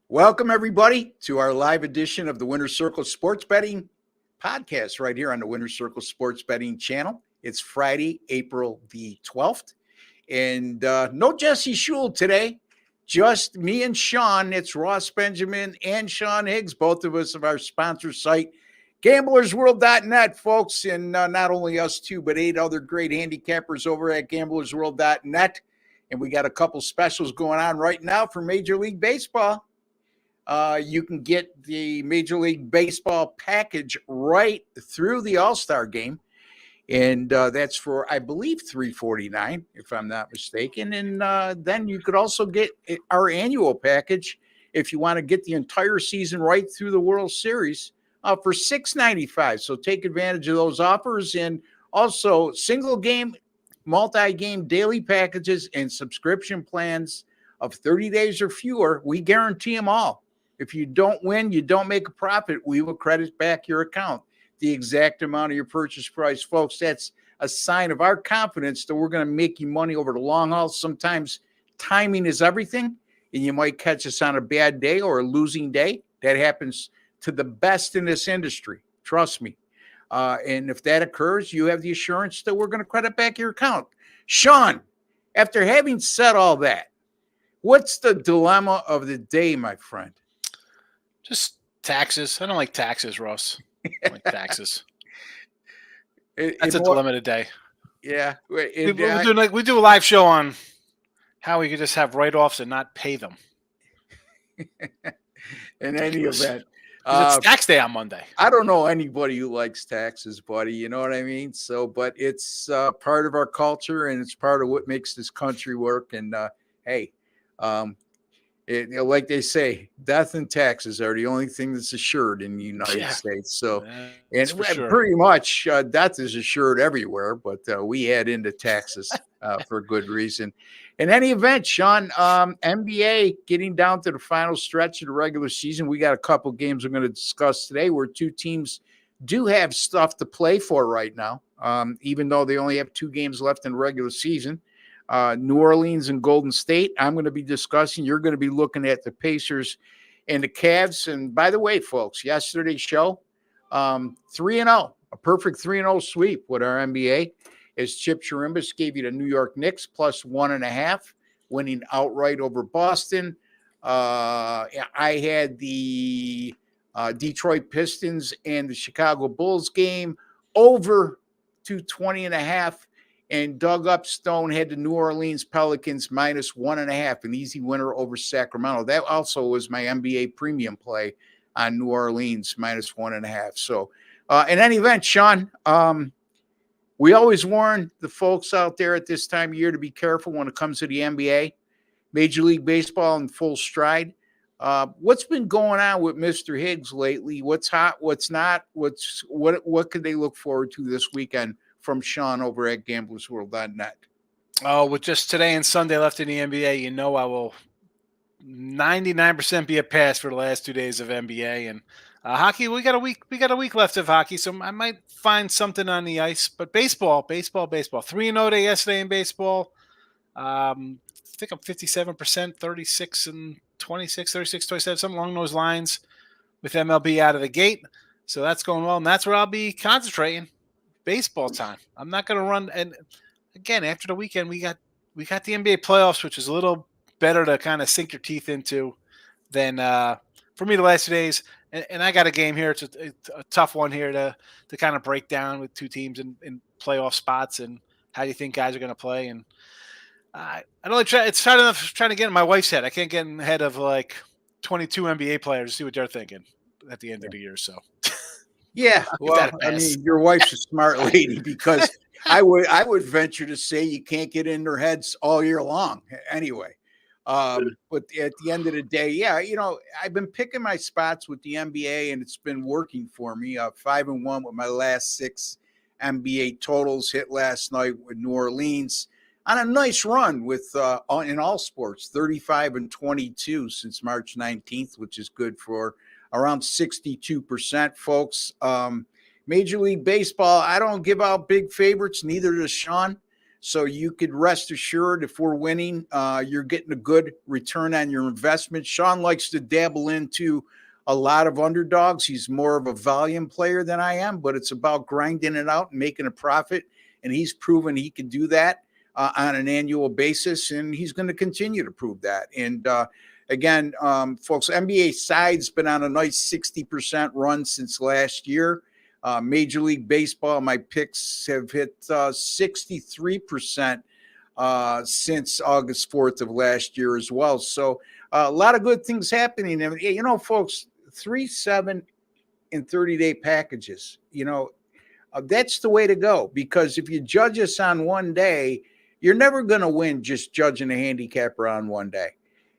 Welcome, everybody, to our live edition of the Winner's Circle Sports Betting Podcast right here on the Winner's Circle Sports Betting channel. It's Friday, April the 12th, and no Jesse Schule today, just me and Sean. It's Ross Benjamin and Sean Higgs, both of us of our sponsor site, gamblersworld.net, folks, and not only us two, but 8 other great handicappers over at gamblersworld.net, and we got a couple specials going on right now for Major League Baseball. You can get the Major League Baseball package right through the All-Star game. And that's for, I believe, $349, if I'm not mistaken. And then you could also get our annual package if you want to get the entire season right through the World Series for $695. So take advantage of those offers. And also single game, multi-game daily packages and subscription plans of 30 days or fewer. We guarantee them all. If you don't win, you don't make a profit, we will credit back your account the exact amount of your purchase price. Folks, that's a sign of our confidence that we're going to make you money over the long haul. Sometimes timing is everything, and you might catch us on a bad day or a losing day. That happens to the best in this industry. Trust me. And if that occurs, you have the assurance that we're going to credit back your account. Sean, after having said all that, what's the dilemma of the day, my friend? Just taxes. I don't like taxes, Ross. I don't like taxes. That's a dilemma today. Yeah. We do a live show on how we could just have write-offs and not pay them. In any event. It's tax day on Monday. I don't know anybody who likes taxes, buddy. You know what I mean? So, but it's part of our culture, and it's part of what makes this country work. And hey, like they say, death and taxes are the only thing that's assured in the United States. So, and pretty much death is assured everywhere, but we add into taxes for good reason. In any event, Sean, NBA getting down to the final stretch of the regular season. We got a couple games we're going to discuss today where two teams do have stuff to play for right now, even though they only have 2 games left in the regular season. New Orleans and Golden State, I'm going to be discussing. You're going to be looking at the Pacers and the Cavs. And by the way, folks, yesterday's show, 3-0, a perfect 3-0 sweep with our NBA, as Chip Chirimbus gave you the New York Knicks plus 1.5, winning outright over Boston. I had the Detroit Pistons and the Chicago Bulls game over 220.5. And Doug Upstone had the New Orleans Pelicans minus 1.5, an easy winner over Sacramento. That also was my NBA premium play on New Orleans minus 1.5. So in any event, Sean, we always warn the folks out there at this time of year to be careful when it comes to the NBA. Major League Baseball in full stride. What's been going on with Mr. Higgs lately? What's hot? What's not? What could they look forward to this weekend from Sean over at gamblersworld.net? Oh, with just today and Sunday left in the NBA, you know I will 99% be a pass for the last 2 days of NBA. And hockey, we got a week left of hockey, so I might find something on the ice. But baseball. 3-0 day yesterday in baseball. I think I'm 57%, 36 and 26, 36, 27, something along those lines with MLB out of the gate. So that's going well, and that's where I'll be concentrating. Baseball time. I'm not going to run. And again, after the weekend, we got the NBA playoffs, which is a little better to kind of sink your teeth into than for me the last 2 days. And I got a game here. It's a tough one here to kind of break down with 2 teams in playoff spots and how do you think guys are going to play. And I don't try. It's hard enough trying to get in my wife's head. I can't get in the head of like 22 NBA players to see what they're thinking at the end of the year. So. Yeah, well, I mean, your wife's a smart lady because I would venture to say you can't get in their heads all year long anyway. But at the end of the day, yeah, I've been picking my spots with the NBA and it's been working for me. 5-1 with my last 6 NBA totals, hit last night with New Orleans on a nice run with in all sports, 35-22 since March 19th, which is good for around 62%, folks. Major League Baseball, I don't give out big favorites, neither does Sean. So you could rest assured if we're winning, you're getting a good return on your investment. Sean likes to dabble into a lot of underdogs. He's more of a volume player than I am, but it's about grinding it out and making a profit. And he's proven he can do that on an annual basis, and he's going to continue to prove that. And again, folks, NBA side's been on a nice 60% run since last year. Major League Baseball, my picks have hit 63% since August 4th of last year as well. So a lot of good things happening. And, you know, folks, 3, 7, and 30-day packages, you know, that's the way to go, because if you judge us on one day, you're never going to win just judging a handicapper on one day.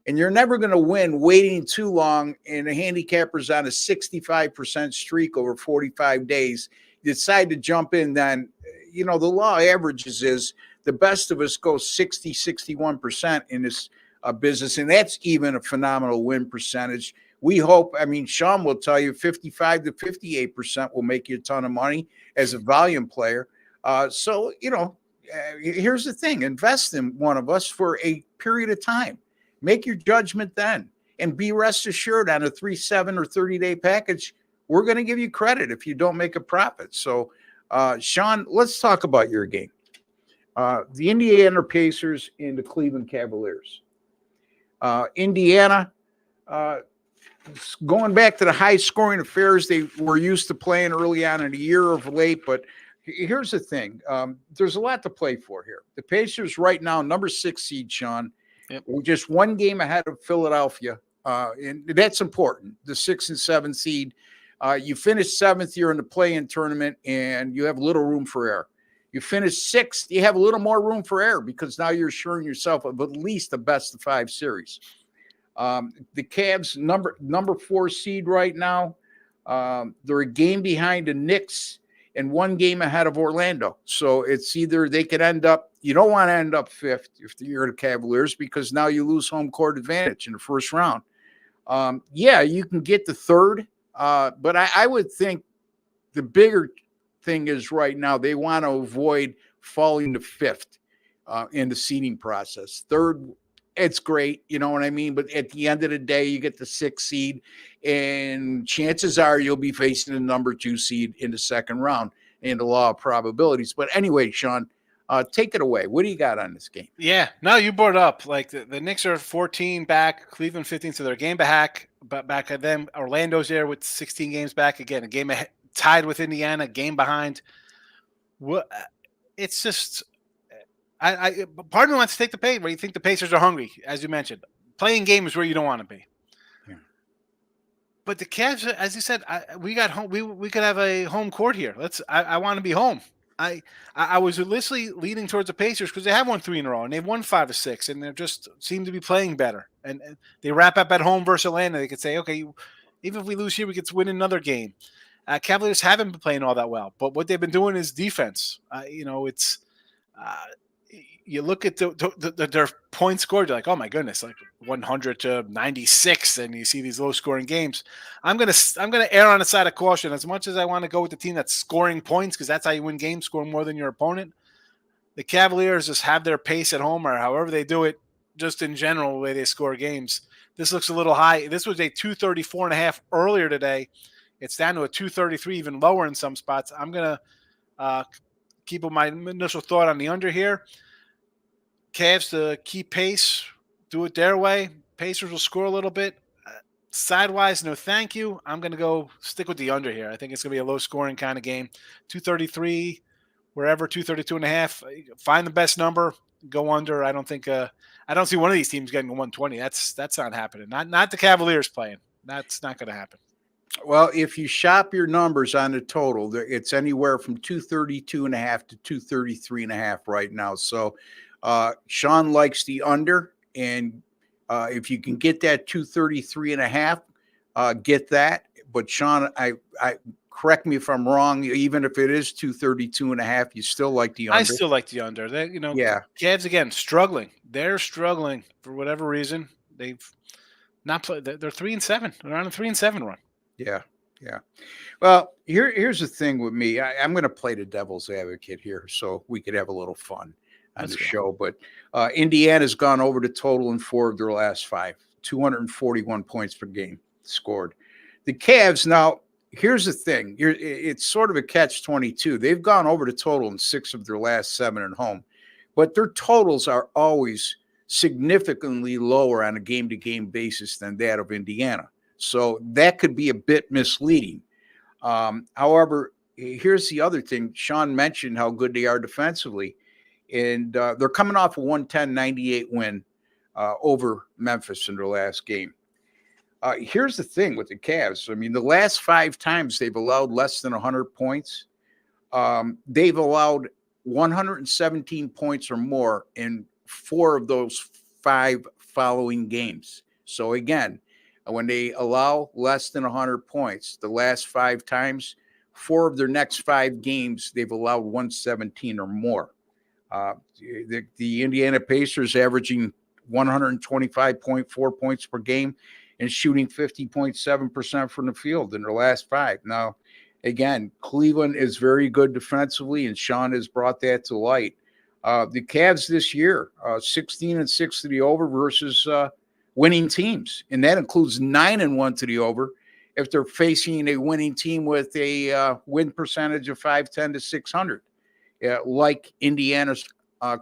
And you're never going to win waiting too long, and a handicapper's on a 65% streak over 45 days. You decide to jump in, then, you know, the law averages is the best of us go 60, 61% in this business, and that's even a phenomenal win percentage. We hope, I mean, Sean will tell you 55 to 58% will make you a ton of money as a volume player. So, you know, here's the thing, invest in one of us for a period of time. Make your judgment then, and be rest assured on a 3, 7, or 30-day package, we're going to give you credit if you don't make a profit. So, Sean, let's talk about your game. The Indiana Pacers and the Cleveland Cavaliers. Indiana, going back to the high-scoring affairs they were used to playing early on in the year of late, but here's the thing. There's a lot to play for here. The Pacers right now, number 6 seed, Sean. Yep. We're just one game ahead of Philadelphia, and that's important. The 6 and 7 seed. You finish 7th, you're in the play-in tournament, and you have little room for error. You finish 6th, you have a little more room for error because now you're assuring yourself of at least the best of 5 series. The Cavs, number 4 seed right now. They're a game behind the Knicks and one game ahead of Orlando. So it's either they could end up, you don't want to end up 5th if you're the Cavaliers, because now you lose home court advantage in the first round. Yeah, you can get the 3rd, but I would think the bigger thing is right now they want to avoid falling to 5th in the seeding process. 3rd, it's great, you know what I mean? But at the end of the day, you get the 6th seed, and chances are you'll be facing the number 2 seed in the second round in the law of probabilities. But anyway, Sean, take it away. What do you got on this game? Yeah, no, you brought it up. Like the Knicks are 14 back, Cleveland 15, so they're a game back. But back at them, Orlando's there with 16 games back. Again, a game ahead, tied with Indiana, game behind. What? It's just, I part of me wants to take the pace. Where you think the Pacers are hungry, as you mentioned, playing game is where you don't want to be. Yeah. But the Cavs, as you said, we got home. We could have a home court here. I want to be home. I was literally leaning towards the Pacers because they have won 3 in a row and they've won 5 or 6, and they just seem to be playing better. And they wrap up at home versus Atlanta. They could say, okay, even if we lose here, we could win another game. Cavaliers haven't been playing all that well, but what they've been doing is defense. You know, it's you look at their points scored, you're like, oh my goodness, like 100 to 96, and you see these low scoring games. I'm gonna err on the side of caution. As much as I want to go with the team that's scoring points, because that's how you win games, scoring more than your opponent. The Cavaliers just have their pace at home, or however they do it, just in general, the way they score games. This looks a little high. This was a 234.5 earlier today. It's down to a 233, even lower in some spots. I'm gonna keep my initial thought on the under here. Cavs to keep pace, do it their way. Pacers will score a little bit. Sidewise, no thank you. I'm going to go stick with the under here. I think it's going to be a low-scoring kind of game. 233, wherever, 232.5. Find the best number, go under. I don't think I don't see one of these teams getting a 120. That's not happening. Not the Cavaliers playing. That's not going to happen. Well, if you shop your numbers on the total, it's anywhere from 232.5 to 233.5 right now. So Sean likes the under, and if you can get that 233.5, get that. But Sean, I correct me if I'm wrong. Even if it is 232.5, you still like the under. I still like the under. They, yeah. Cavs again struggling. They're struggling for whatever reason. They've not played. They're 3-7. They're on a 3-7 run. Yeah. Well, here's the thing with me. I'm going to play the devil's advocate here so we could have a little fun. on Let's the go. show. But Indiana's gone over the total in 4 of their last 5, 241 points per game scored. The Cavs, now, here's the thing. It's sort of a catch-22. They've gone over the total in 6 of their last 7 at home, but their totals are always significantly lower on a game-to-game basis than that of Indiana. So that could be a bit misleading. However, here's the other thing. Sean mentioned how good they are defensively, and they're coming off a 110-98 win over Memphis in their last game. Here's the thing with the Cavs. I mean, the last 5 times they've allowed less than 100 points, they've allowed 117 points or more in 4 of those 5 following games. So again, when they allow less than 100 points, the last 5 times, 4 of their next 5 games, they've allowed 117 or more. The Indiana Pacers averaging 125.4 points per game and shooting 50.7% from the field in their last 5. Now, again, Cleveland is very good defensively, and Sean has brought that to light. The Cavs this year, 16-6 to the over versus winning teams, and that includes 9-1 to the over if they're facing a winning team with a win percentage of 510 to 600, like Indiana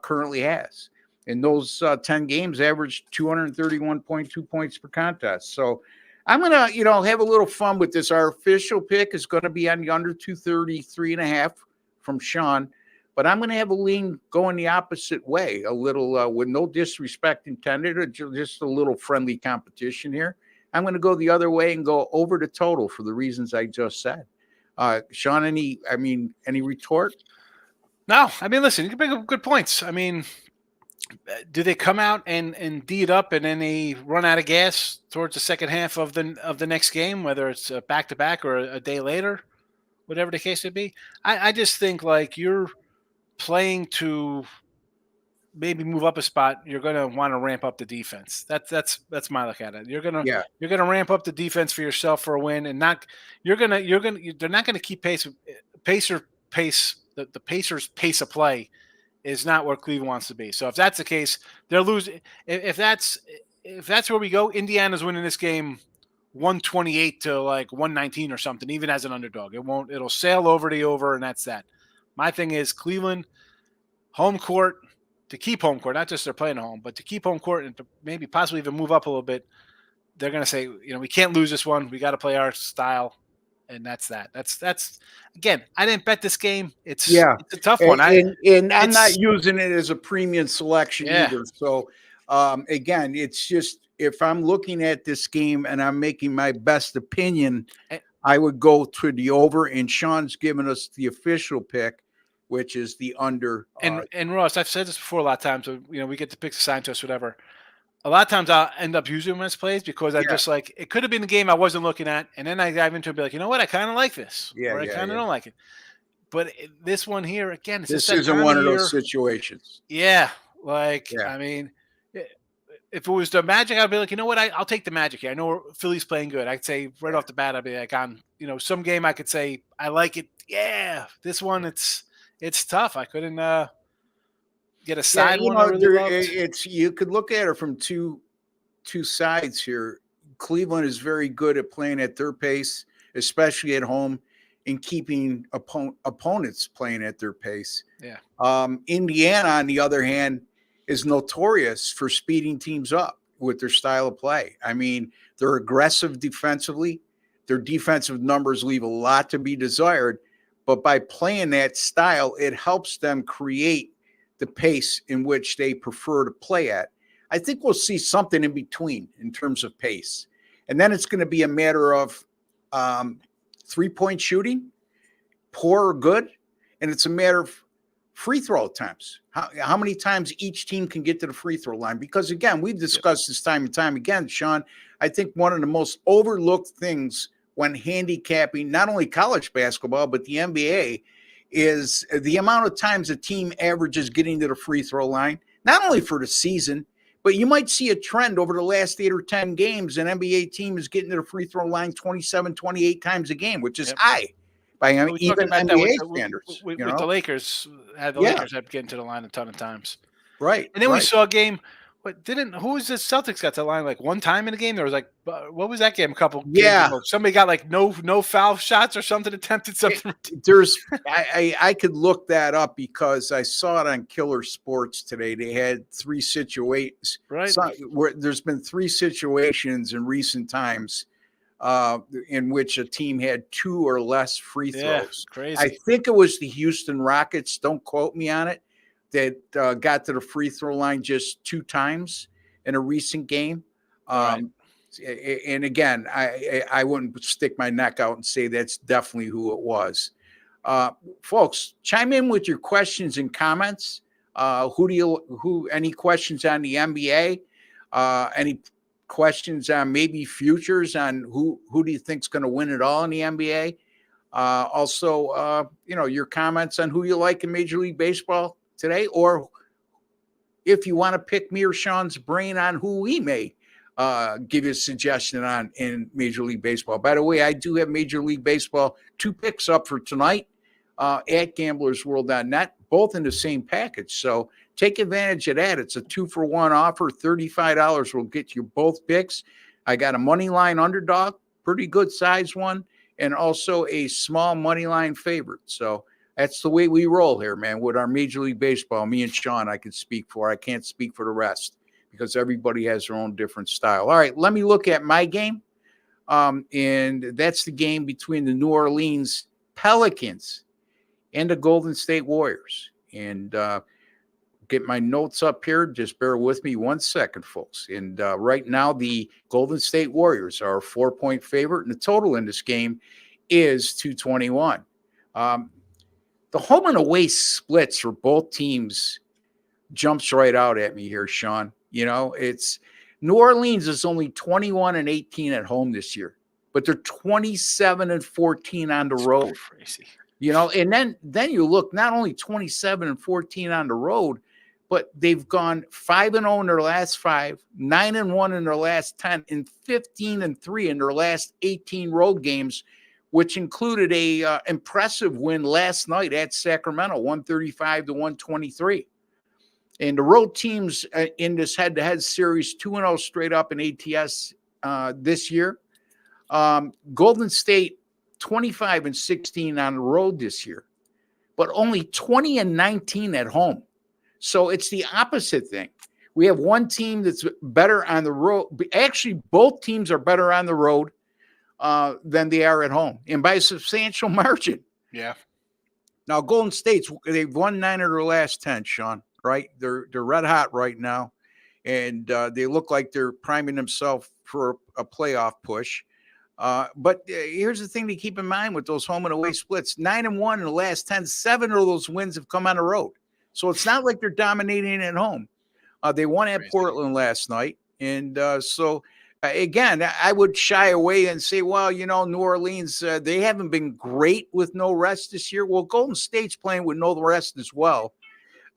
currently has. And those 10 games averaged 231.2 points per contest. So I'm going to, have a little fun with this. Our official pick is going to be on the under 233.5 from Sean, but I'm going to have a lean going the opposite way, a little with no disrespect intended, or just a little friendly competition here. I'm going to go the other way and go over the total for the reasons I just said. Sean, any retort? No, I mean, listen, you can bring up good points. I mean, do they come out and D it up and then they run out of gas towards the second half of the next game, whether it's back to back or a day later, whatever the case may be? I just think like you're playing to maybe move up a spot. You're going to want to ramp up the defense. That's my look at it. You're gonna ramp up the defense for yourself for a win, and not they're not gonna keep pace. The Pacers' pace of play is not where Cleveland wants to be. So if that's the case, they're losing. If that's where we go, Indiana's winning this game 128 to like 119 or something, even as an underdog. It'll sail over the over, and that's that. My thing is Cleveland home court, to keep home court, not just they're playing at home, but to keep home court and to maybe possibly even move up a little bit. They're going to say, we can't lose this one. We got to play our style. And that's that. That's again, I didn't bet this game. It's a tough one. And I'm not using it as a premium selection either. So again, it's just, if I'm looking at this game and I'm making my best opinion, I would go to the over, and Sean's given us the official pick, which is the under. And Ross, I've said this before a lot of times. So, we get the picks assigned to us, whatever. A lot of times I'll end up using when it's plays because I'm just like, it could have been a game I wasn't looking at. And then I dive into it and be like, you know what? I kind of like this. Or I kind of don't like it. But this one here, again, this isn't one of those situations. Yeah. I mean, if it was the Magic, I'd be like, you know what? I'll take the Magic here. I know Philly's playing good. I'd say right off the bat, I'd be like, some game I could say, I like it. Yeah. This one, it's tough. I couldn't get a side one. I really loved. You could look at it from two sides here. Cleveland is very good at playing at their pace, especially at home, and keeping opponents playing at their pace. Yeah. Indiana, on the other hand, is notorious for speeding teams up with their style of play. I mean, they're aggressive defensively. Their defensive numbers leave a lot to be desired, but by playing that style, it helps them create the pace in which they prefer to play at. I think we'll see something in between in terms of pace. And then it's going to be a matter of 3-point shooting, poor or good. And it's a matter of free throw attempts. How many times each team can get to the free throw line? Because again, we've discussed this time and time again, Sean. I think one of the most overlooked things when handicapping not only college basketball, but the NBA is the amount of times a team averages getting to the free throw line, not only for the season, but you might see a trend over the last 8 or 10 games. An NBA team is getting to the free throw line 27, 28 times a game, which is high. by We talked even about that with NBA the standards. with the Lakers. The Yeah, Lakers had to get into the line a ton of times. right, And then we right. saw a game. Who was the Celtics got to the line like one time in a game? There was like what was that game? A couple games Yeah, ago. Somebody got like no foul shots or something. Attempted it, something. there's I could look that up because I saw it on Killer Sports today. They had three situations. Right. Where there's been three situations in recent times in which a team had two or less free Yeah. throws. I Crazy. think it was the Houston Rockets. Don't quote me on it. That got to the free throw line just two times in a recent game. Right. And again, I wouldn't stick my neck out and say that's definitely who it was. Folks, chime in with your questions and comments. Any questions on the NBA? Any questions on maybe futures on who do you think's going to win it all in the NBA? Also, your comments on who you like in Major League Baseball today, or if you want to pick me or Sean's brain on who we may give you a suggestion on in Major League Baseball. By the way, I do have Major League Baseball 2 picks up for tonight at gamblersworld.net, both in the same package. So take advantage of that. It's a 2-for-1 offer. $35 will get you both picks. I got a money line underdog, pretty good size one, and also a small money line favorite. So that's the way we roll here, man, with our Major League Baseball. Me and Sean, I can speak for. I can't speak for the rest because everybody has their own different style. All right, let me look at my game. And that's the game between the New Orleans Pelicans and the Golden State Warriors. And get my notes up here. Just bear with me 1 second, folks. And right now, the Golden State Warriors are a 4-point favorite, and the total in this game is 221. The home and away splits for both teams jumps right out at me here, Sean. It's New Orleans is only 21-18 at home this year, but they're 27-14 on the road. Crazy. And then you look, not only 27-14 on the road, but they've gone 5-0 in their last 5, 9-1 in their last 10, and 15-3 in their last 18 road games, which included a impressive win last night at Sacramento, 135-123. And the road teams in this head-to-head series, 2-0 straight up in ATS this year. Golden State, 25-16 on the road this year, but only 20-19 at home. So it's the opposite thing. We have one team that's better on the road. Actually, both teams are better on the road than they are at home, and by a substantial margin. Yeah. Now, Golden State's, they've won 9 of their last 10, Sean, right? They're red hot right now, and they look like they're priming themselves for a playoff push. But here's the thing to keep in mind with those home and away splits. 9-1 in the last 10, 7 of those wins have come on the road. So it's not like they're dominating at home. They won at Portland last night. And again, I would shy away and say, well, New Orleans, they haven't been great with no rest this year. Well, Golden State's playing with no rest as well.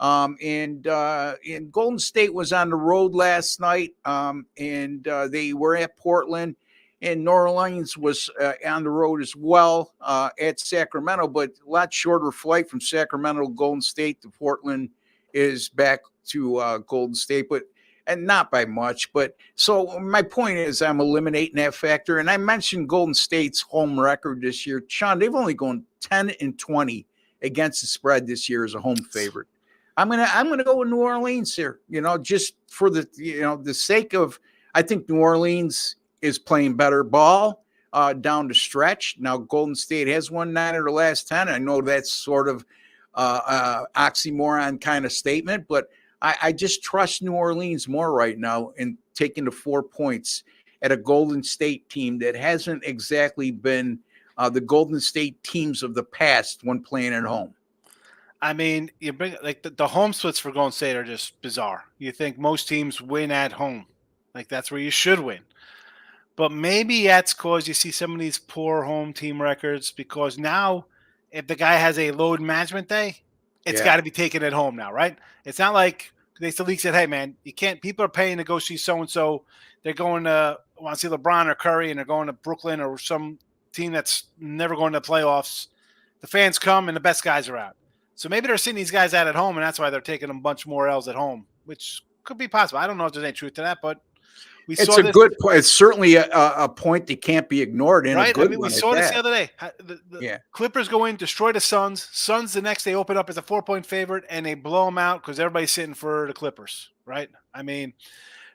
And Golden State was on the road last night, and they were at Portland. And New Orleans was on the road as well at Sacramento, but a lot shorter flight from Sacramento to Golden State to Portland is back to Golden State, and not by much. But so my point is I'm eliminating that factor. And I mentioned Golden State's home record this year. Sean, they've only gone 10-20 against the spread this year as a home favorite. I'm gonna go with New Orleans here, just for the sake of, I think New Orleans is playing better ball down the stretch. Now, Golden State has won 9 of the last 10. I know that's sort of oxymoron kind of statement, but I just trust New Orleans more right now in taking the 4 points at a Golden State team that hasn't exactly been the Golden State teams of the past when playing at home. I mean, you bring like the home splits for Golden State are just bizarre. You think most teams win at home, like that's where you should win. But maybe that's because you see some of these poor home team records, because now if the guy has a load management day, it's got to be taken at home now, right? It's not like the league said, hey, man, you can't – people are paying to go see so-and-so. They're going to want to see LeBron or Curry, and they're going to Brooklyn or some team that's never going to the playoffs. the fans come and the best guys are out. So maybe they're sitting these guys out at home, and that's why they're taking a bunch more L's at home, which could be possible. I don't know if there's any truth to that, but we It's saw a this. good point. It's certainly a point that can't be ignored, and a Right? I good mean, we one at saw this that. the other day. Yeah. Clippers go in, destroy the Suns. Suns the next day open up as a 4-point favorite, and they blow them out because everybody's sitting for the Clippers, right? I mean,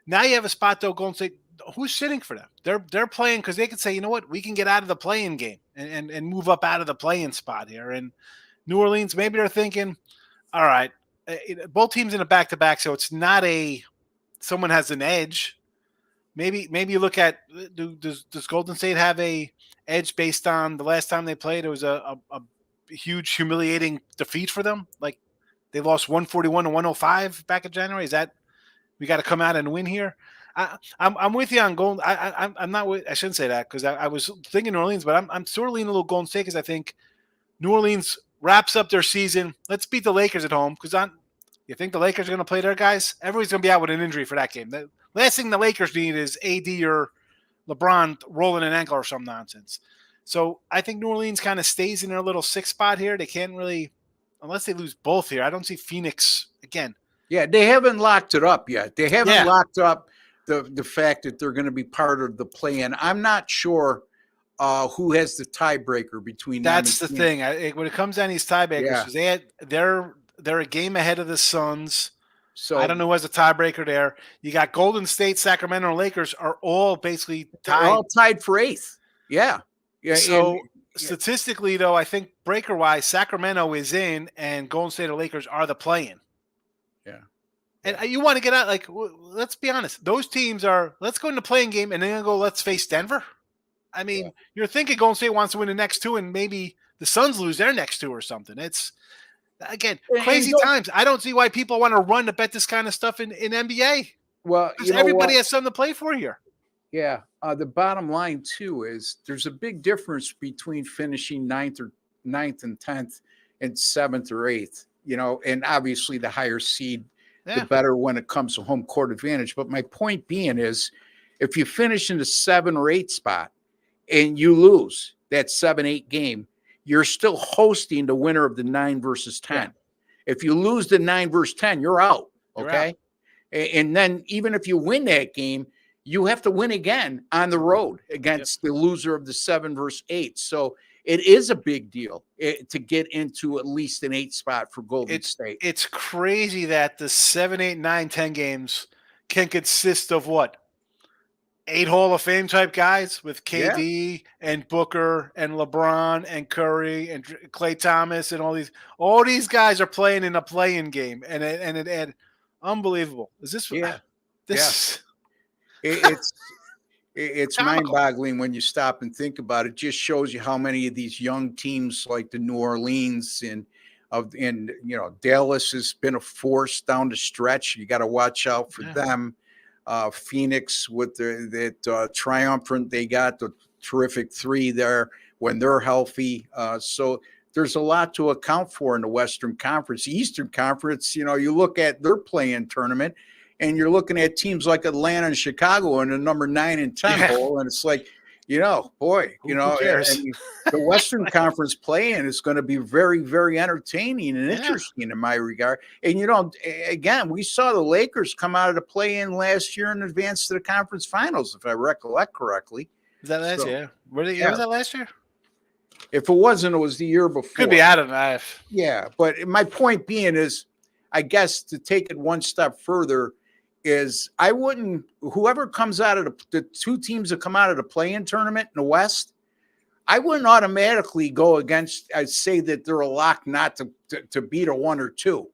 now you have a spot, though, Golden State. Who's sitting for them? They're playing because they can say, you know what, we can get out of the play-in game and move up out of the play-in spot here. And New Orleans, maybe they're thinking, all right, both teams in a back-to-back, so it's not someone has an edge. Maybe you look at does Golden State have a edge based on the last time they played? It was a huge humiliating defeat for them. Like they lost 141 to 105 back in January. Is that we got to come out and win here? I'm with you on Golden. I'm not with. I shouldn't say that because I was thinking New Orleans, but I'm sort of leaning a little Golden State because I think New Orleans wraps up their season. Let's beat the Lakers at home because you think the Lakers are going to play their guys? Everybody's going to be out with an injury for that game. The last thing the Lakers need is AD or LeBron rolling an ankle or some nonsense. So I think New Orleans kind of stays in their little 6 spot here. They can't really, unless they lose both here. I don't see Phoenix again. Yeah, they haven't locked it up yet. They haven't locked up the fact that they're going to be part of the play-in. I'm not sure who has the tiebreaker between them. That's the thing. When it comes down to these tiebreakers, they're a game ahead of the Suns. So I don't know who has a tiebreaker there. You got Golden State, Sacramento, and Lakers are all basically tied. They're all tied for 8th. Yeah. So statistically, though, I think breaker-wise, Sacramento is in, and Golden State or Lakers are the play-in. Yeah. And you want to get out, like, let's be honest. Those teams are, let's go in the playing game, and then go, let's face Denver. I mean, you're thinking Golden State wants to win the next 2, and maybe the Suns lose their next 2 or something. It's, again, crazy times. I don't see why people want to run to bet this kind of stuff in NBA. Well, everybody has something to play for here. Yeah. The bottom line, too, is there's a big difference between finishing 9th and 10th and 7th or 8th, and obviously the higher seed, the better when it comes to home court advantage. But my point being is if you finish in the 7 or 8 spot and you lose that 7-8 game, you're still hosting the winner of the 9 versus 10. Yeah. If you lose the 9 versus 10, you're out. Okay. And then even if you win that game, you have to win again on the road against the loser of the 7 versus 8. So it is a big deal to get into at least an 8 spot for Golden State. It's crazy that the 7, 8, 9, 10 games can consist of what? 8 Hall of Fame type guys with KD and Booker and LeBron and Curry and Klay Thomas and all these guys are playing in a play-in game and unbelievable. Is this? Yeah. This. Yeah. It's mind-boggling when you stop and think about it. It just shows you how many of these young teams like the New Orleans and Dallas has been a force down the stretch. You got to watch out for them. Phoenix with that triumphant, they got the terrific 3 there when they're healthy. So there's a lot to account for in the Western Conference. The Eastern Conference, you look at their play-in tournament, and you're looking at teams like Atlanta and Chicago in the number 9 and 10 hole, and it's like, who cares? The Western Conference play-in is going to be very, very entertaining and interesting in my regard. And again, we saw the Lakers come out of the play-in last year and advance to the conference finals, if I recollect correctly. Was that last year? Was that last year? If it wasn't, it was the year before. Could be out of knife. Yeah, but my point being is, I guess to take it one step further, is I wouldn't, whoever comes out of the 2 teams that come out of the play-in tournament in the West, I wouldn't automatically go against, I'd say that they're a lock not to beat a 1 or 2.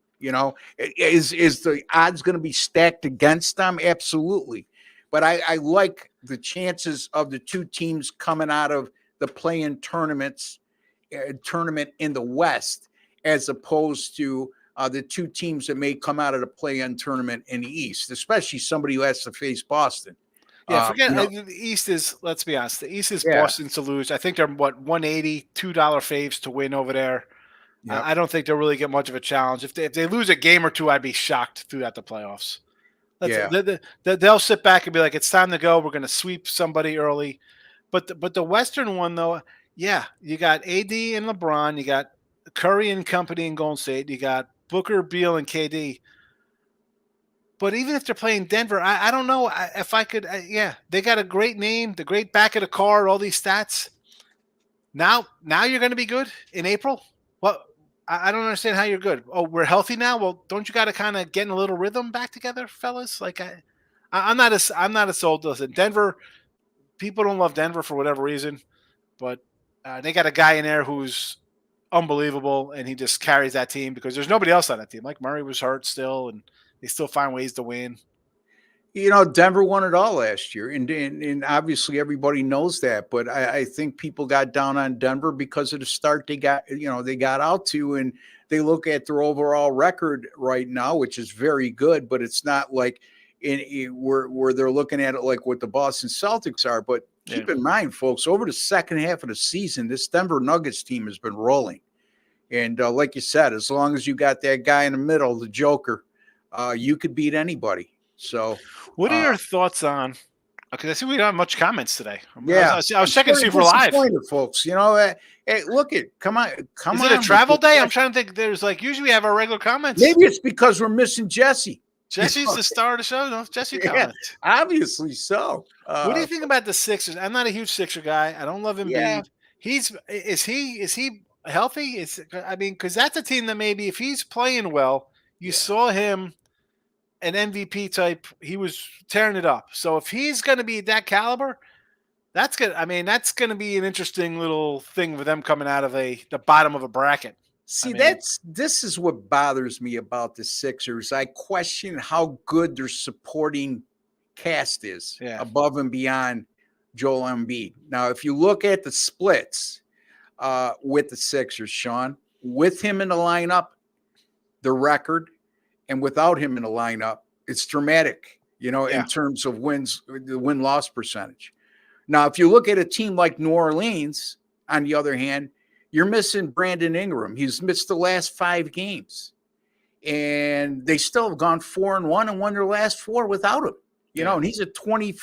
Is the odds going to be stacked against them? Absolutely. But I like the chances of the 2 teams coming out of the play-in tournament in the West, as opposed to the 2 teams that may come out of the play-in tournament in the East, especially somebody who has to face Boston. Yeah, forget the East is, let's be honest, the East is Boston to lose. I think they're, $180, $2 faves to win over there. Yep. I don't think they'll really get much of a challenge. If they lose a game or 2, I'd be shocked throughout the playoffs. They'll sit back and be like, it's time to go. We're going to sweep somebody early. But the Western one, though, Yeah, you got AD and LeBron. You got Curry and company in Golden State. You got Booker, Beal, and KD. But even if they're playing Denver, I don't know if I could. Yeah, they got a great name, the great back of the car, all these stats. Now you're going to be good in April. Well, I don't understand how you're good. Oh, we're healthy now. Well, don't you got to kind of get in a little rhythm back together, fellas? Like I'm not as sold. Listen, Denver. People don't love Denver for whatever reason, but they got a guy in there who's unbelievable, and he just carries that team because there's nobody else on that team. Like Murray was hurt still, and they still find ways to win. Denver won it all last year, and obviously everybody knows that. But I think people got down on Denver because of the start they got out to, and they look at their overall record right now, which is very good. But it's not like where they're looking at it like what the Boston Celtics are. But keep in mind, folks, over the second half of the season, this Denver Nuggets team has been rolling, and like you said, as long as you got that guy in the middle, the Joker, you could beat anybody. So, what are your thoughts on? Okay, I see we don't have much comments today. Yeah, I was checking to see if we're live. Folks. Hey, look come on. Is it a travel day? I'm trying to think. There's usually we have our regular comments. Maybe it's because we're missing Jesse. Jesse's the star of the show. No, Jesse comments. Obviously so. What do you think about the Sixers? I'm not a huge Sixer guy. I don't love Embiid. Yeah. Is he healthy? Because that's a team that maybe if he's playing well, you saw him. An MVP type, he was tearing it up. So if he's going to be that caliber, that's good. That's going to be an interesting little thing for them coming out of the bottom of a bracket. See, this is what bothers me about the Sixers. I question how good their supporting cast is above and beyond Joel Embiid. Now, if you look at the splits with the Sixers, Sean, with him in the lineup, the record, and without him in the lineup, it's dramatic, in terms of wins, the win-loss percentage. Now, if you look at a team like New Orleans, on the other hand, you're missing Brandon Ingram. He's missed the last 5 games. And they still have gone 4-1 and won their last 4 without him. And he's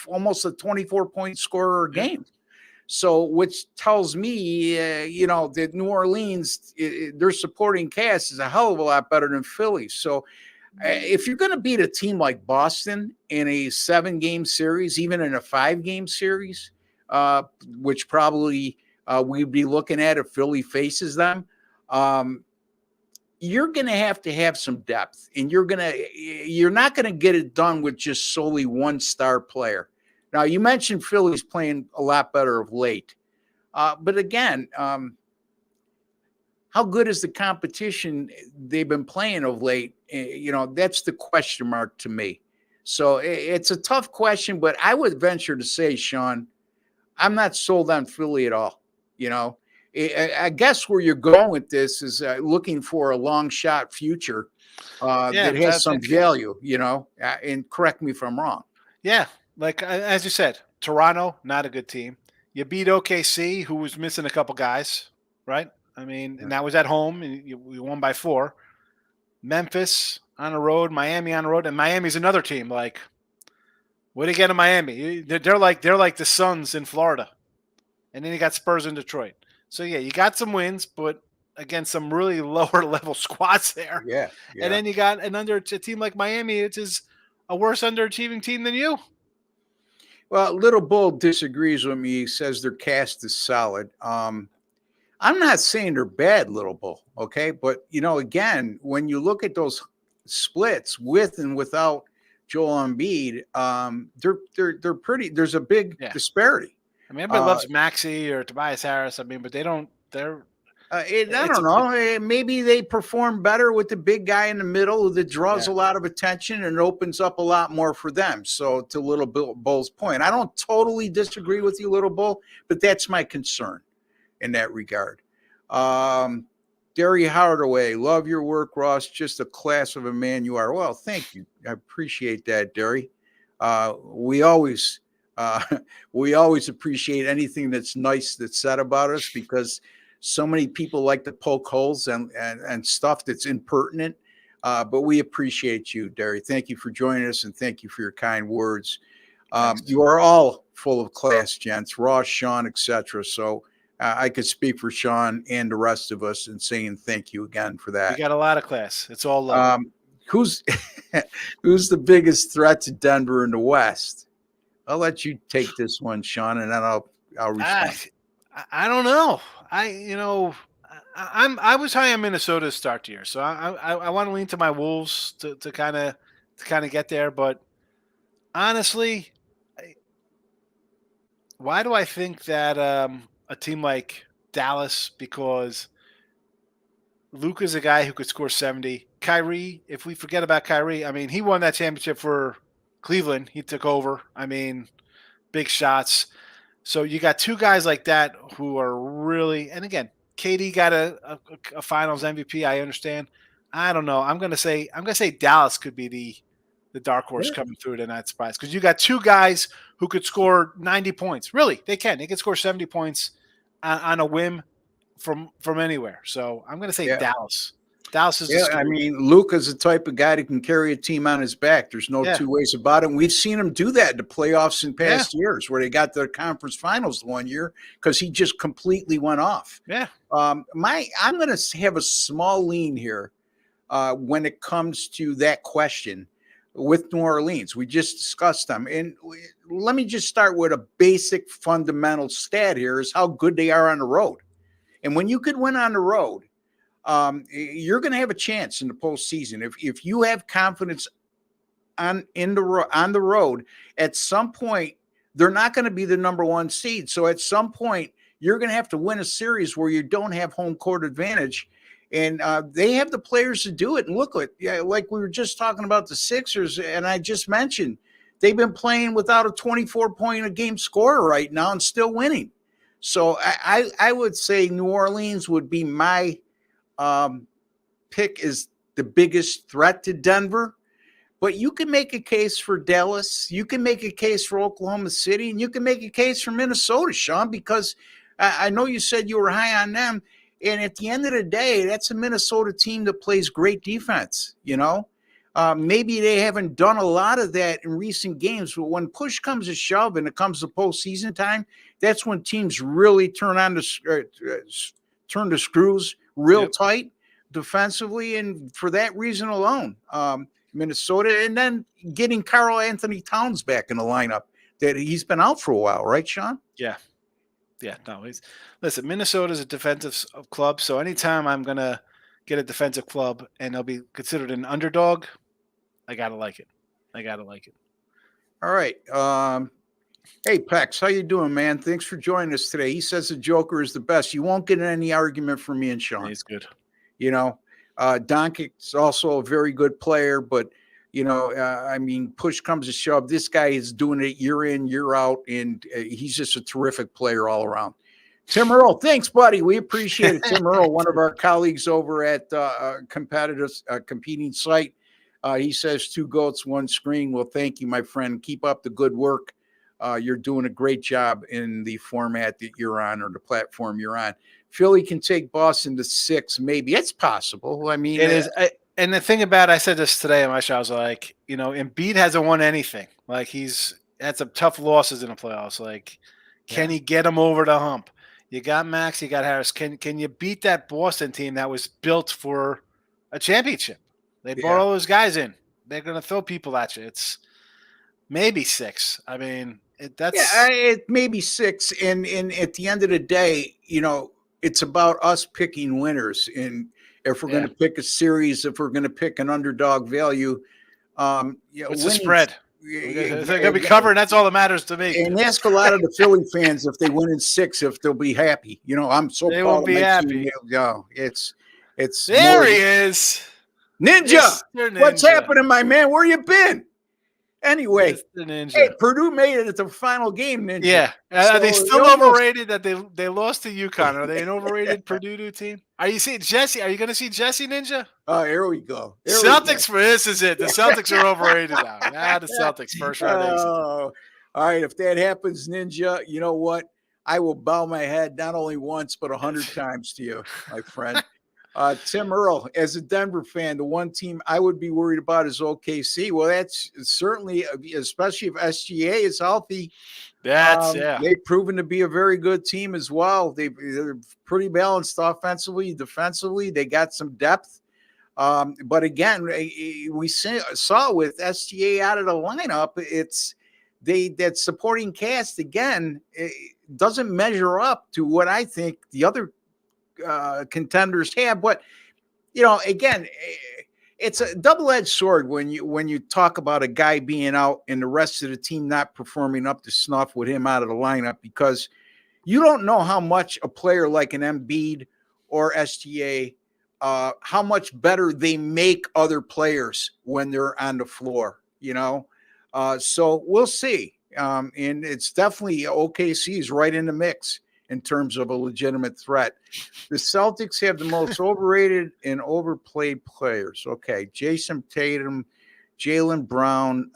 almost a 24-point scorer a game. So, which tells me, that New Orleans, their supporting cast is a hell of a lot better than Philly. So, if you're going to beat a team like Boston in a 7-game series, even in a 5-game series, which probably we'd be looking at if Philly faces them, you're going to have some depth, and you're not going to get it done with just solely one star player. Now, you mentioned Philly's playing a lot better of late, but again, how good is the competition they've been playing of late? That's the question mark to me. So it's a tough question, but I would venture to say, Sean, I'm not sold on Philly at all. I guess where you're going with this is looking for a long shot future that has some value, and correct me if I'm wrong. Yeah. Like, as you said, Toronto, not a good team. You beat OKC, who was missing a couple guys, right? And that was at home, and we won by 4. Memphis on the road, Miami on the road, and Miami's another team. Like, what do you get in Miami? They're like the Suns in Florida, and then you got Spurs in Detroit. So you got some wins, but against some really lower level squads there. Yeah. And then you got a team like Miami, which is a worse underachieving team than you. Well, Little Bull disagrees with me. He says their cast is solid. I'm not saying they're bad, Little Bull, okay? But, again, when you look at those splits with and without Joel Embiid, they're pretty – there's a big disparity. Everybody loves Maxey or Tobias Harris. But they don't – I don't know. Maybe they perform better with the big guy in the middle that draws a lot of attention and opens up a lot more for them. So to Little Bull's point, I don't totally disagree with you, Little Bull, but that's my concern in that regard. Derry Hardaway, love your work, Ross. Just a class of a man you are. Well, thank you. I appreciate that, Derry. We always appreciate anything that's nice that's said about us, because so many people like to poke holes and stuff that's impertinent. But we appreciate you, Derry. Thank you for joining us, and thank you for your kind words. You are all full of class, gents, Ross, Sean, etc. So I could speak for Sean and the rest of us in saying thank you again for We that. got a lot of class. It's all love. Who's who's the biggest threat to Denver in the West? I'll let you take this one, Sean, and then I'll respond. I don't know. I was high on Minnesota to start the year, so I want to lean to my Wolves to kind of get there. But honestly, why do I think that a team like Dallas? Because Luka's a guy who could score 70. Kyrie, if we forget about Kyrie, I mean, he won that championship for Cleveland. He took over. I mean, big shots. So you got two guys like that who are really, and again, KD got a Finals MVP. I understand. I don't know. I'm gonna say Dallas could be the dark horse coming through to that surprise because you got two guys who could score 90 points. Really, they can. They can score 70 points on a whim from anywhere. So I'm gonna say Dallas. Dallas is I mean, Luka's the type of guy that can carry a team on his back. There's no two ways about it. And we've seen him do that in the playoffs in past years where they got the conference finals one year because he just completely went off. Yeah. I'm going to have a small lean here when it comes to that question with New Orleans. We just discussed them. And let me just start with a basic fundamental stat here is how good they are on the road. And when you could win on the road, you're going to have a chance in the postseason. If you have confidence on the road, at some point, they're not going to be the number one seed. So at some point, you're going to have to win a series where you don't have home court advantage. And they have the players to do it. And look at, like we were just talking about the Sixers, and I just mentioned, they've been playing without a 24-point-a-game scorer right now and still winning. So I would say New Orleans would be my pick is the biggest threat to Denver, but you can make a case for Dallas. You can make a case for Oklahoma City, and you can make a case for Minnesota, Sean, because I know you said you were high on them. And at the end of the day, that's a Minnesota team that plays great defense. Maybe they haven't done a lot of that in recent games, but when push comes to shove and it comes to postseason time, that's when teams really turn the screws real tight defensively, and for that reason alone, Minnesota, and then getting Karl Anthony Towns back in the lineup that he's been out for a while, right, Sean? Yeah. No, listen, Minnesota's a defensive club, so anytime I'm gonna get a defensive club and they'll be considered an underdog, I gotta like it. All right. Hey, Pex, how you doing, man? Thanks for joining us today. He says the Joker is the best. You won't get any argument from me and Sean. He's good. Doncic's also a very good player, but, I mean, push comes to shove. This guy is doing it year in, year out, and he's just a terrific player all around. Tim Earl, thanks, buddy. We appreciate it. Tim Earl, one of our colleagues over at competing site. He says 2 goats, 1 screen. Well, thank you, my friend. Keep up the good work. You're doing a great job in the format that you're on or the platform you're on. Philly can take Boston to 6, maybe. It's possible. I mean, it is. And the thing about I said this today on my show, I was like, Embiid hasn't won anything. Like he's had some tough losses in the playoffs. Like, can he get him over the hump? You got Max, you got Harris. Can you beat that Boston team that was built for a championship? They brought all those guys in. They're going to throw people at you. It's maybe 6. I mean, it may be 6. And at the end of the day, it's about us picking winners. And if we're going to pick a series, if we're going to pick an underdog value, it's a spread. They're going to be covering. That's all that matters to me. And ask a lot of the Philly fans if they win in 6, if they'll be happy. I'm so they proud won't of be my happy. team. It's there he is. Ninja. What's happening, my man? Where you been? Anyway, hey, Purdue made it at the final game, Ninja. Yeah. Are they still overrated that they lost to UConn? Are they an overrated Purdue team? Are you seeing Jesse? Are you going to see Jesse, Ninja? Oh, here we go. Celtics for this is it. The Celtics are overrated now. The Celtics first round exit. All right. If that happens, Ninja, you know what? I will bow my head not only once, but 100 times to you, my friend. Tim Earl, as a Denver fan, the one team I would be worried about is OKC. Well, that's certainly, especially if SGA is healthy. They've proven to be a very good team as well. They're pretty balanced offensively, defensively. They got some depth. But again, we saw with SGA out of the lineup, that supporting cast again doesn't measure up to what I think the other contenders have. But again, it's a double-edged sword when you talk about a guy being out and the rest of the team not performing up to snuff with him out of the lineup, because you don't know how much a player like an Embiid or SGA, how much better they make other players when they're on the floor. So we'll see. And it's definitely OKC is right in the mix in terms of a legitimate threat. The Celtics have the most overrated and overplayed players. Okay, Jason Tatum, Jaylen Brown,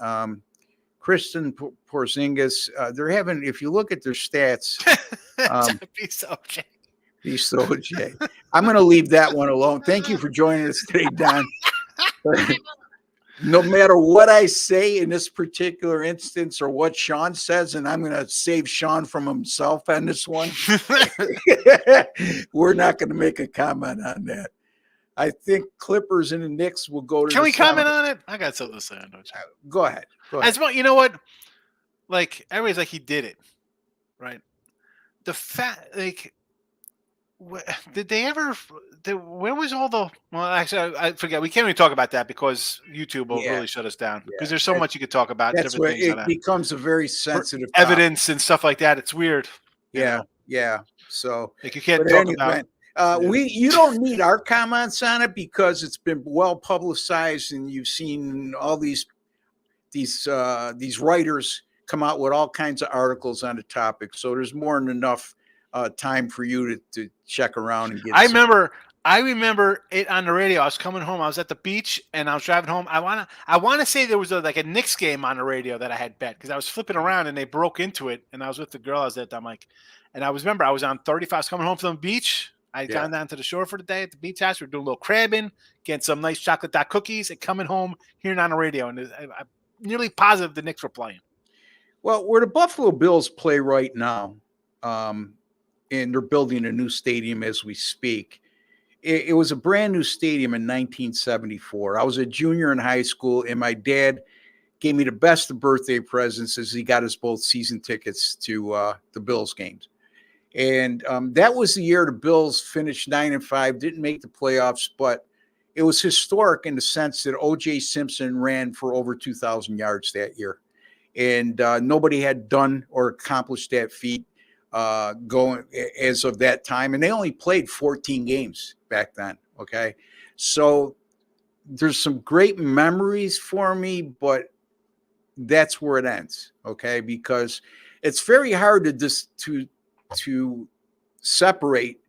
Kristen Porzingis. They're having, if you look at their stats, Beast OJ. Beast OJ. I'm going to leave that one alone. Thank you for joining us today, Don. No matter what I say in this particular instance or what Sean says, and I'm going to save Sean from himself on this one, we're not going to make a comment on that. I think Clippers and the Knicks will go to Can we comment on it? I got something to say. Go ahead. As well, you know what? Like, everybody's like, he did it, right? The fact, like, did they ever? Where was all the? Well, actually, I forget. We can't even talk about that because YouTube will really shut us down. Because there's so much you could talk about. That's where it becomes a very sensitive evidence and stuff like that. It's weird. Yeah. So like you can't talk about. You don't need our comments on it because it's been well publicized and you've seen all these writers come out with all kinds of articles on the topic. So there's more than enough time for you to check around and get. I remember it on the radio. I was coming home. I was at the beach and I was driving home. I wanna say there was a Knicks game on the radio that I had bet because I was flipping around and they broke into it and I was with the girl I was at. I'm like, and I was on 35. I was coming home from the beach. I'd gone down to the shore for the day at the beach house. We were doing a little crabbing, getting some nice chocolate dot cookies, and coming home hearing on the radio. And I'm nearly positive the Knicks were playing. Well, where the Buffalo Bills play right now, and they're building a new stadium as we speak. It was a brand new stadium in 1974. I was a junior in high school, and my dad gave me the best of birthday presents as he got us both season tickets to the Bills games. And that was the year the Bills finished 9-5, didn't make the playoffs, but it was historic in the sense that O.J. Simpson ran for over 2,000 yards that year. And nobody had done or accomplished that feat going as of that time. And they only played 14 games back then. Okay. So there's some great memories for me, but that's where it ends. Okay. Because it's very hard to separate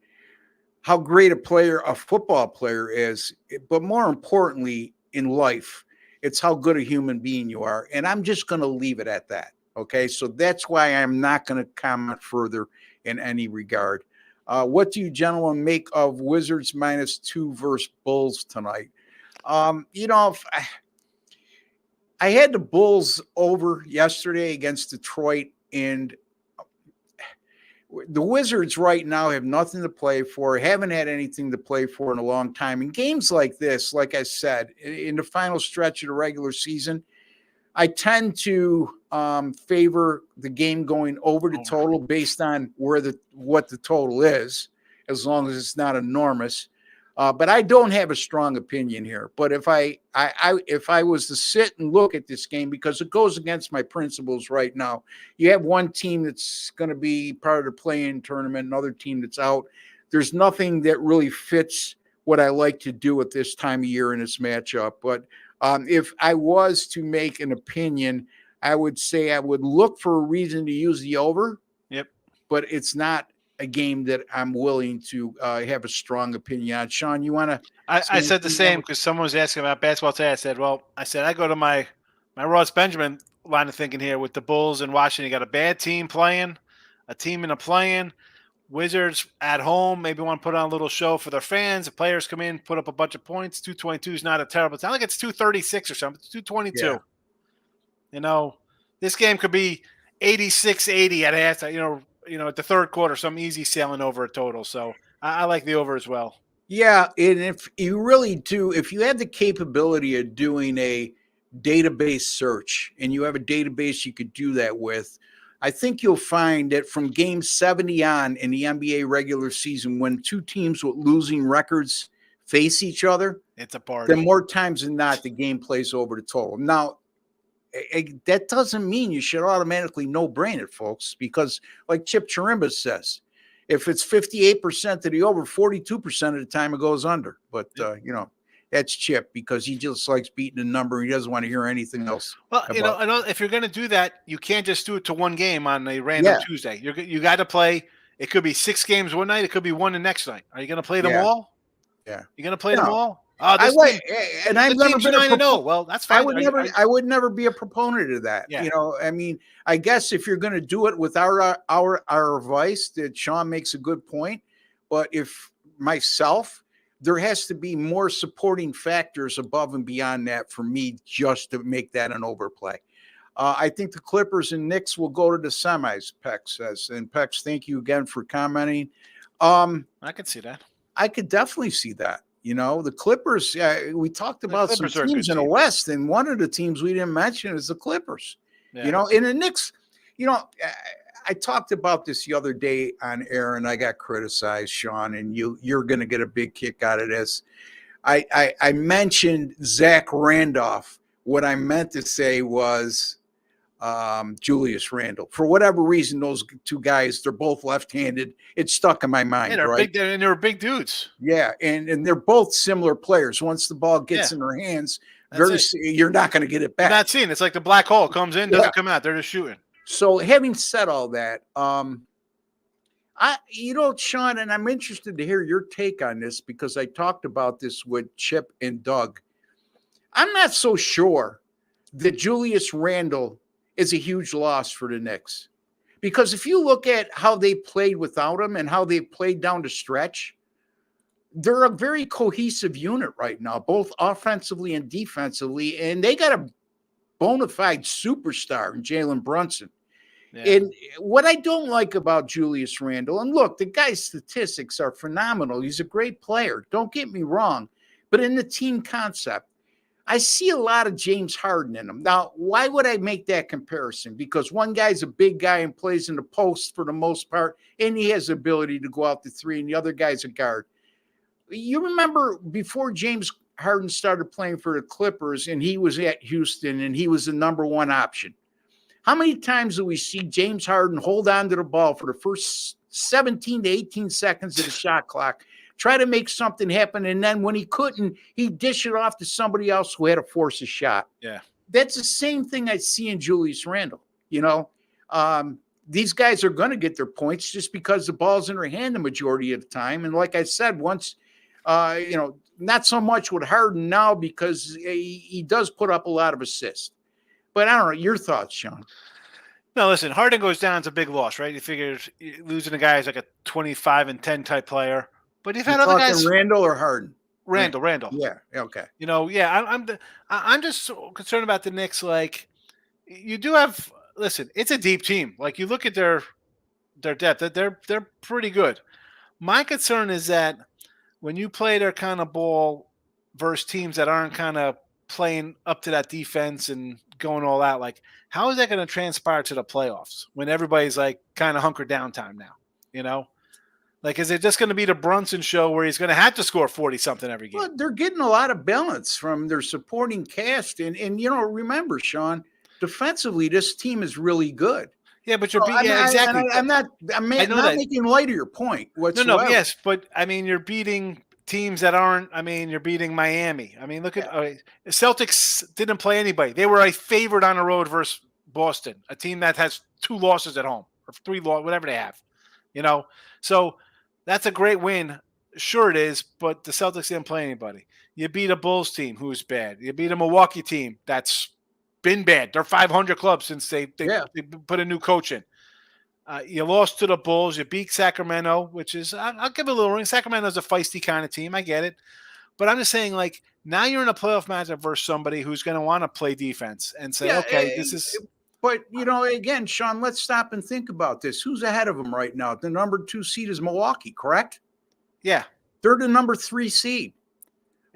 how great a football player is, but more importantly in life, it's how good a human being you are. And I'm just going to leave it at that. Okay. So that's why I'm not going to comment further in any regard. What do you gentlemen make of Wizards -2 versus Bulls tonight? I had the Bulls over yesterday against Detroit, and the Wizards right now have nothing to play for, haven't had anything to play for in a long time. In games like this, like I said, in the final stretch of the regular season, I tend to favor the game going over the total based on what the total is, as long as it's not enormous. But I don't have a strong opinion here. But if I was to sit and look at this game, because it goes against my principles right now, you have one team that's going to be part of the play-in tournament, another team that's out. There's nothing that really fits what I like to do at this time of year in this matchup. But if I was to make an opinion, I would say I would look for a reason to use the over. Yep. But it's not a game that I'm willing to have a strong opinion on. Sean, you want to? I said the same because someone was asking about basketball today. I said, I go to my Ross Benjamin line of thinking here with the Bulls and Washington. You got a bad team playing, a team in a play-in. Wizards at home, maybe want to put on a little show for their fans. The players come in, put up a bunch of points. 222 is not a terrible. It's not like it's 236 or something. It's 222. Yeah. This game could be 86-80 at halftime. At the third quarter, some easy sailing over a total. So I like the over as well. Yeah, and if you really do, if you have the capability of doing a database search and you have a database you could do that with, I think you'll find that from game 70 on in the NBA regular season, when two teams with losing records face each other, it's a party. then more times than not, the game plays over the total. Now, that doesn't mean you should automatically no-brain it, folks, because like Chip Chirimba says, if it's 58% of the over, 42% of the time it goes under. But, that's Chip because he just likes beating the number. He doesn't want to hear anything else. Well, I know if you're going to do that, you can't just do it to one game on a random Tuesday. You got to play. It could be 6 games one night. It could be one the next night. Are you going to play them all? Yeah. You're going to play them all? I've never been 9-0. Well, that's fine. I would never be a proponent of that. Yeah. I guess if you're going to do it with our advice, that Sean makes a good point. But if myself, there has to be more supporting factors above and beyond that for me just to make that an overplay. I think the Clippers and Knicks will go to the semis, Peck says. And Peck, thank you again for commenting. I could see that. I could definitely see that. The Clippers, we talked about some teams in the West, and one of the teams we didn't mention is the Clippers. Yeah. And the Knicks, I talked about this the other day on air, and I got criticized, Sean, and you're going to get a big kick out of this. I mentioned Zach Randolph. What I meant to say was Julius Randle. For whatever reason, those two guys, they're both left-handed. It's stuck in my mind, right? They're big dudes. Yeah, and they're both similar players. Once the ball gets in their hands, you're not going to get it back. You're not seeing. It's like the black hole comes in, doesn't come out. They're just shooting. So having said all that, Sean, and I'm interested to hear your take on this because I talked about this with Chip and Doug. I'm not so sure that Julius Randle is a huge loss for the Knicks. Because if you look at how they played without him and how they played down the stretch, they're a very cohesive unit right now, both offensively and defensively, and they got a bona fide superstar in Jalen Brunson. Yeah. And what I don't like about Julius Randle, and look, the guy's statistics are phenomenal. He's a great player. Don't get me wrong. But in the team concept, I see a lot of James Harden in him. Now, why would I make that comparison? Because one guy's a big guy and plays in the post for the most part, and he has the ability to go out to three, and the other guy's a guard. You remember before James Harden started playing for the Clippers and he was at Houston and he was the number one option. How many times do we see James Harden hold on to the ball for the first 17 to 18 seconds of the shot clock, try to make something happen, and then when he couldn't, he'd dish it off to somebody else who had to force a shot? Yeah. That's the same thing I see in Julius Randle. These guys are going to get their points just because the ball's in their hand the majority of the time. And like I said, once, not so much with Harden now because he does put up a lot of assists. But I don't know. Your thoughts, Sean? No, listen, Harden goes down. It's a big loss, right? You figure losing a guy is like a 25-10 type player. But you've had other guys. Randle or Harden? Randle. Yeah. Okay. I'm just so concerned about the Knicks. Like, you do have. Listen, it's a deep team. Like, you look at their depth. They're pretty good. My concern is that when you play their kind of ball versus teams that aren't kind of playing up to that defense and going all out, like, how is that going to transpire to the playoffs when everybody's like kind of hunkered down time now? Like, is it just going to be the Brunson show where he's going to have to score 40-something every game? Well, they're getting a lot of balance from their supporting cast. And remember, Sean, defensively, this team is really good. Yeah, but you're exactly. I'm not making light of your point whatsoever. No, yes, but I mean, you're beating teams that aren't. I mean, you're beating Miami. I mean, look at the Celtics didn't play anybody. They were a favorite on the road versus Boston, a team that has 2 losses at home or 3 losses, whatever they have. So that's a great win. Sure it is, but the Celtics didn't play anybody. You beat a Bulls team who's bad. You beat a Milwaukee team that's been bad. They're 500 club since they put a new coach in. You lost to the Bulls. You beat Sacramento, which is I'll give it a little ring. Sacramento's a feisty kind of team. I get it, but I'm just saying, like now you're in a playoff matchup versus somebody who's going to want to play defense and say, Yeah, okay, this is. but again, Sean, let's stop and think about this. Who's ahead of them right now? The number 2 seed is Milwaukee, correct? Yeah, They're the number 3 seed.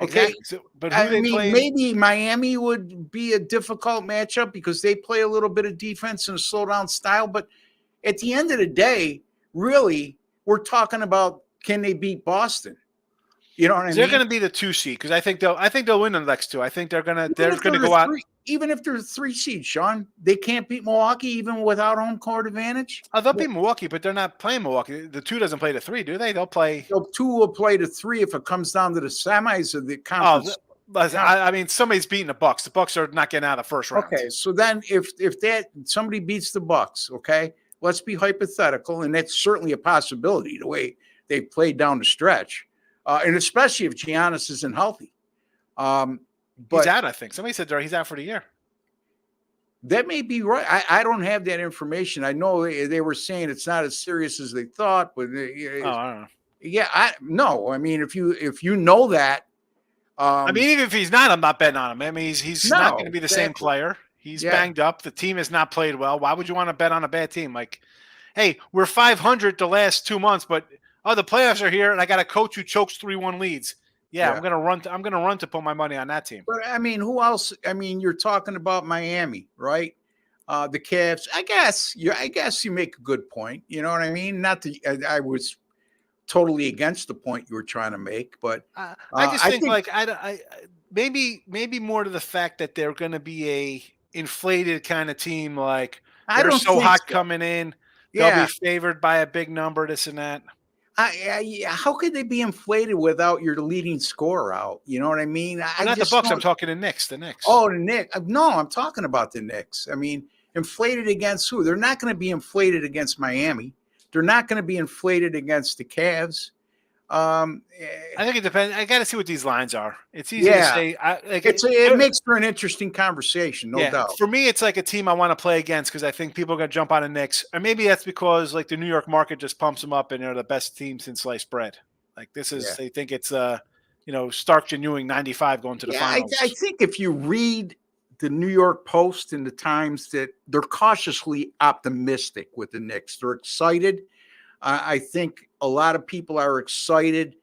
Okay. exactly. So, but who they play? Maybe Miami would be a difficult matchup because they play a little bit of defense in a slow down style. But at the end of the day, really, we're talking about can they beat Boston? You know what I mean? They're going to be the 2 seed because I think they'll win the next 2. I think they're going to go out. Even if they're 3 seed, Sean, they can't beat Milwaukee even without home court advantage. Oh, they'll beat Milwaukee, but they're not playing Milwaukee. The 2 doesn't play the 3, do they? They'll play. The 2 will play the 3 if it comes down to the semis of the conference. I mean, somebody's beating the Bucks. The Bucks are not getting out of the first round. Okay, so then if that somebody beats the Bucks, okay, let's be hypothetical, and that's certainly a possibility the way they played down the stretch, and especially if Giannis isn't healthy. But he's out, I think. Somebody said he's out for the year. That may be right. I don't have that information. I know they were saying it's not as serious as they thought, but I don't know. Yeah, no. I mean, if you know that, I mean, even if he's not, I'm not betting on him. I mean, he's not going to be the same player. He's banged up. The team has not played well. Why would you want to bet on a bad team? Like, hey, we're 500 the last 2 months, but the playoffs are here, and I got a coach who chokes 3-1 leads. Yeah, I'm gonna run. I'm gonna run to put my money on that team. But I mean, who else? I mean, you're talking about Miami, right? The Cavs. I guess you make a good point. You know what I mean? Not that I was totally against the point you were trying to make, but I just think like I maybe more to the fact that they're going to be a inflated kind of team. Like they're so hot coming in, they'll be favored by a big number. This and that. How could they be inflated without your leading scorer out? You know what I mean? Not the Bucks. I'm talking the Knicks. The Knicks. Oh, the Knicks. No, I'm talking about the Knicks. I mean, inflated against who? They're not going to be inflated against Miami. They're not going to be inflated against the Cavs. I think it depends. I got to see what these lines are. It's easy to say. It makes for an interesting conversation, no doubt. For me, it's like a team I want to play against because I think people are going to jump on the Knicks. Or maybe that's because like the New York market just pumps them up and they're the best team since sliced bread. Like this is, they think it's Stark Ewing 95 going to the finals. I think if you read the New York Post and the Times, that they're cautiously optimistic with the Knicks. They're excited. I think a lot of people are excited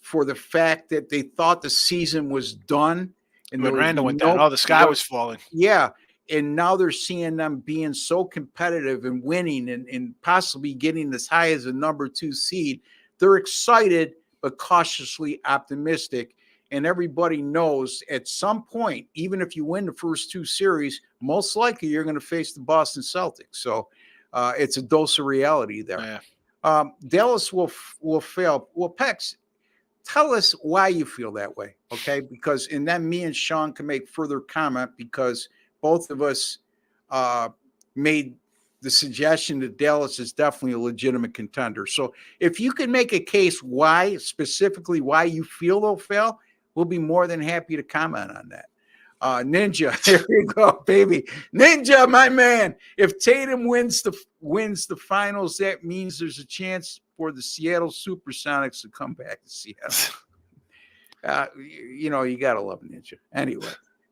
for the fact that they thought the season was done. And when Randall went down, the sky was falling. Yeah. And now they're seeing them being so competitive and winning and possibly getting as high as a number 2 seed. They're excited, but cautiously optimistic. And everybody knows at some point, even if you win the first 2 series, most likely you're going to face the Boston Celtics. So it's a dose of reality there. Yeah. Dallas will fail. Well, Pex, tell us why you feel that way, okay? Because and then me and Sean can make further comment because both of us made the suggestion that Dallas is definitely a legitimate contender. So if you can make a case specifically why you feel they'll fail, we'll be more than happy to comment on that. Ninja, there you go, baby. Ninja, my man. If Tatum wins the finals, that means there's a chance for the Seattle Supersonics to come back to Seattle. You got to love Ninja. Anyway,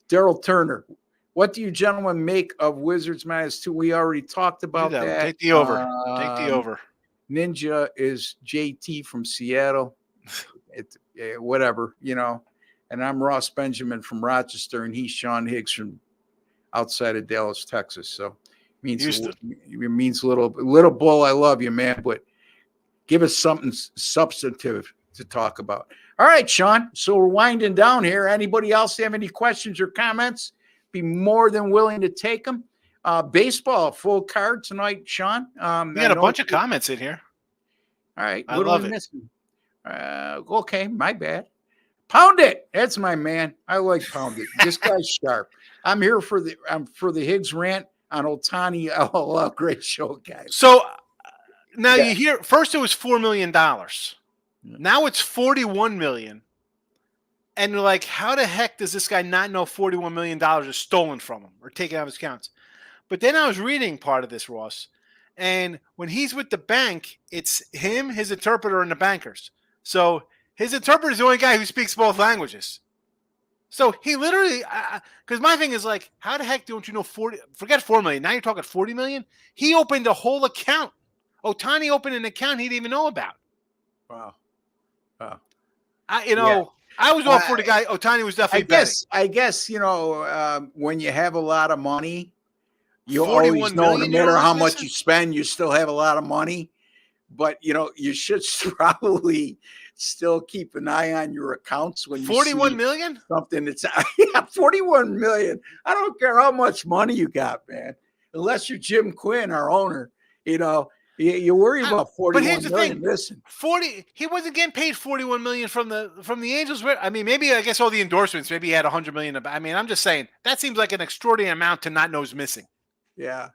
Daryl Turner, what do you gentlemen make of Wizards -2? We already talked about that. Take the over. Take the over. Ninja is JT from Seattle. Whatever, And I'm Ross Benjamin from Rochester, and he's Sean Higgs from outside of Dallas, Texas. So it means little bull. I love you, man, but give us something substantive to talk about. All right, Sean. So we're winding down here. Anybody else have any questions or comments? Be more than willing to take them. Baseball, full card tonight, Sean. We got a bunch of comments in here. All right. I love it. Missing? Okay, my bad. Pound it. That's my man. I like Pound it. This guy's sharp. I'm here for the Higgs rant on Otani. Oh, great show, guys. So now you hear first it was $4 million. Now it's $41 million. And you're like, how the heck does this guy not know $41 million is stolen from him or taken out of his accounts? But then I was reading part of this, Ross, And when he's with the bank, it's him, his interpreter, and the bankers. So his interpreter is the only guy who speaks both languages. So he literally, because my thing is like, how the heck don't you know 40? Forget 4 million. Now you're talking 40 million. He opened a whole account. Otani opened an account he didn't even know about. Wow. Wow. I was all for the guy. Otani was definitely betting. I guess when you have a lot of money, you always know no matter how much you spend, you still have a lot of money. But you should probably still keep an eye on your accounts when you 41 million? Something that's 41 million. I don't care how much money you got, man. Unless you're Jim Quinn, our owner, you worry about 41 but here's the million. Thing. Listen, he wasn't getting paid 41 million from the Angels. I mean, maybe I guess all the endorsements. Maybe he had 100 million. I mean, I'm just saying that seems like an extraordinary amount to not know is missing. Yeah.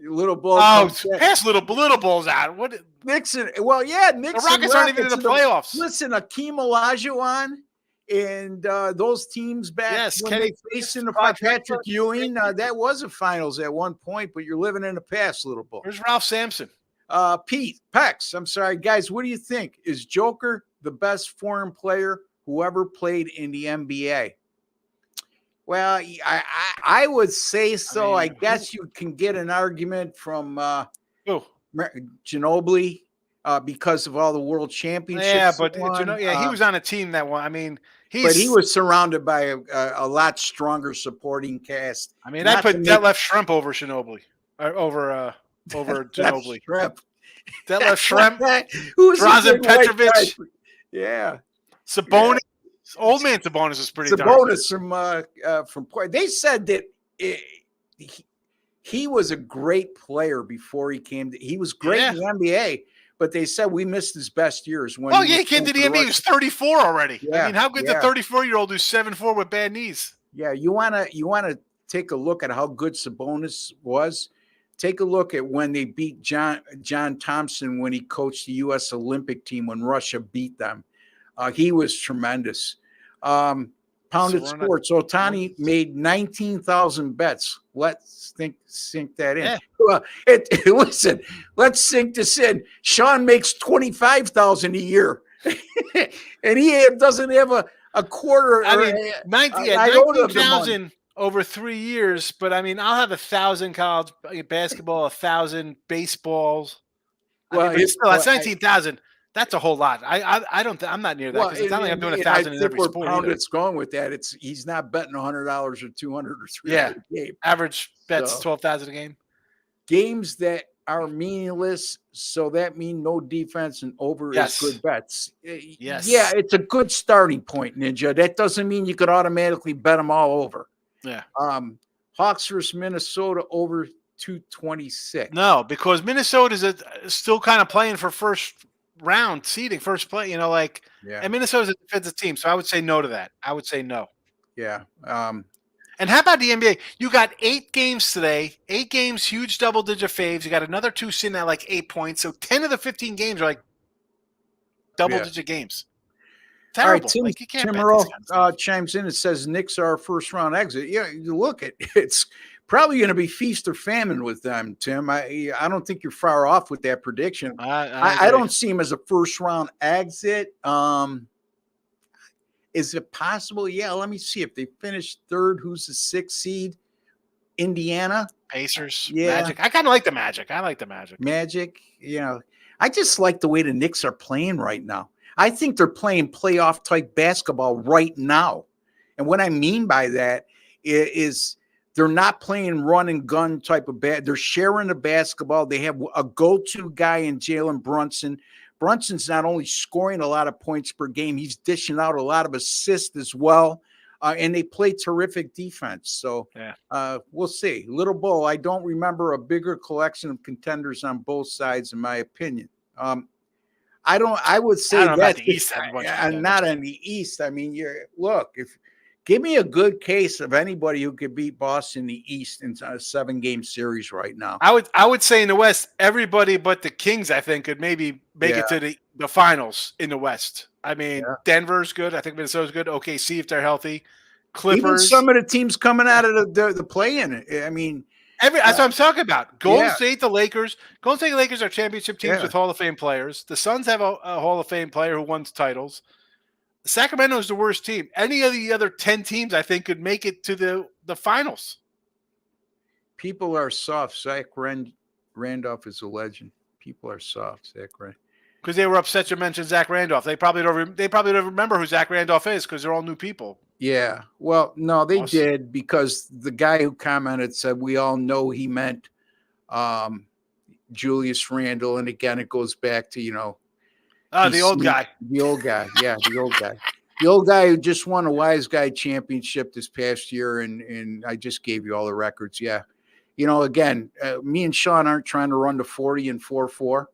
Little Bull. Pass little Bull's out. What Nixon? Well, yeah, Nixon. The Rockets aren't even in the playoffs. Listen, Akeem Olajuwon and those teams back when they faced in the Patrick Ewing, that was a finals at one point. But you're living in the past, Little Bull. Where's Ralph Sampson? Pete Pex. I'm sorry, guys. What do you think? Is Joker the best foreign player who ever played in the NBA? Well, I would say so. I guess you can get an argument from Ginobili because of all the world championships. Yeah, but he was on a team that won. I mean, but he was surrounded by a lot stronger supporting cast. I mean, I put Detlef Schrempf over Ginobili, over Ginobili. Detlef Schrempf, Drazen Petrovic. Yeah, Sabonis. Yeah. Old man Sabonis is pretty. Sabonis from they said that he was a great player before he came. He was great in the NBA, but they said we missed his best years when. He came to the NBA. He was 34 already. Yeah, I mean, how good's a 34-year-old who's 7'4" with bad knees? Yeah, you wanna take a look at how good Sabonis was. Take a look at when they beat John Thompson when he coached the U.S. Olympic team when Russia beat them. He was tremendous. Pounded Sports. Otani made 19,000 bets. Let's sink that in. Yeah. Listen, let's sink this in. Sean makes 25,000 a year, and he doesn't have a quarter. I mean, 19,000 over 3 years. But I mean, I'll have 1,000 college basketball, 1,000 baseballs. Well, that's 19,000. That's a whole lot. I'm not near that because it's not like I'm doing 1,000 in every sport. Pounded's going with that. He's not betting $100 or $200 or $300 a game. Average bets 12,000 a game. Games that are meaningless, so that means no defense and over is good bets. Yes. Yeah, it's a good starting point, Ninja. That doesn't mean you could automatically bet them all over. Yeah. Hawks versus Minnesota over 226. No, because Minnesota is still kind of playing for first round seeding, first play, and Minnesota's a defensive team, so I would say no to that. I would say no. Yeah. And how about the NBA? You got 8 games today, 8 games, huge double-digit faves. You got another 2 sitting at like 8 points, so 10 of the 15 games are like double-digit games. Terrible. All right, Tim Merle chimes in and says Knicks are our first-round exit. Yeah, you look at it's probably going to be feast or famine with them, Tim. I don't think you're far off with that prediction. I don't see him as a first-round exit. Is it possible? Yeah, let me see. If they finish third, who's the 6th seed? Indiana? Pacers? Yeah. Magic. I kind of like the Magic. I like the Magic. Magic, I just like the way the Knicks are playing right now. I think they're playing playoff-type basketball right now. And what I mean by that is they're not playing run and gun type of they're sharing the basketball. They have a go-to guy in Jalen Brunson. Brunson's not only scoring a lot of points per game, he's dishing out a lot of assists as well. And they play terrific defense. So we'll see. Little Bull, I don't remember a bigger collection of contenders on both sides, in my opinion. I would say that the East. Not on the East. I mean, give me a good case of anybody who could beat Boston in the East in a 7-game series right now. I would say in the West, everybody but the Kings, I think, could maybe make it to the finals in the West. I mean, Denver's good. I think Minnesota's good. OKC if they're healthy. Clippers. Even some of the teams coming out of the play-in. I mean, That's what I'm talking about. Yeah. Golden State Lakers are championship teams with Hall of Fame players. The Suns have a Hall of Fame player who won titles. Sacramento is the worst team. Any of the other 10 teams, I think, could make it to the finals. People are soft. Zach Randolph is a legend. People are soft. Zach Randolph. Because they were upset you mentioned Zach Randolph. They probably don't remember who Zach Randolph is because they're all new people. Yeah. Well, no, they did, because the guy who commented said we all know he meant Julius Randle. And again, it goes back to, the old guy. The old guy. Yeah, the old guy. The old guy who just won a Wise Guy championship this past year. And I just gave you all the records. Yeah. Again, me and Sean aren't trying to run to 40 and 4-4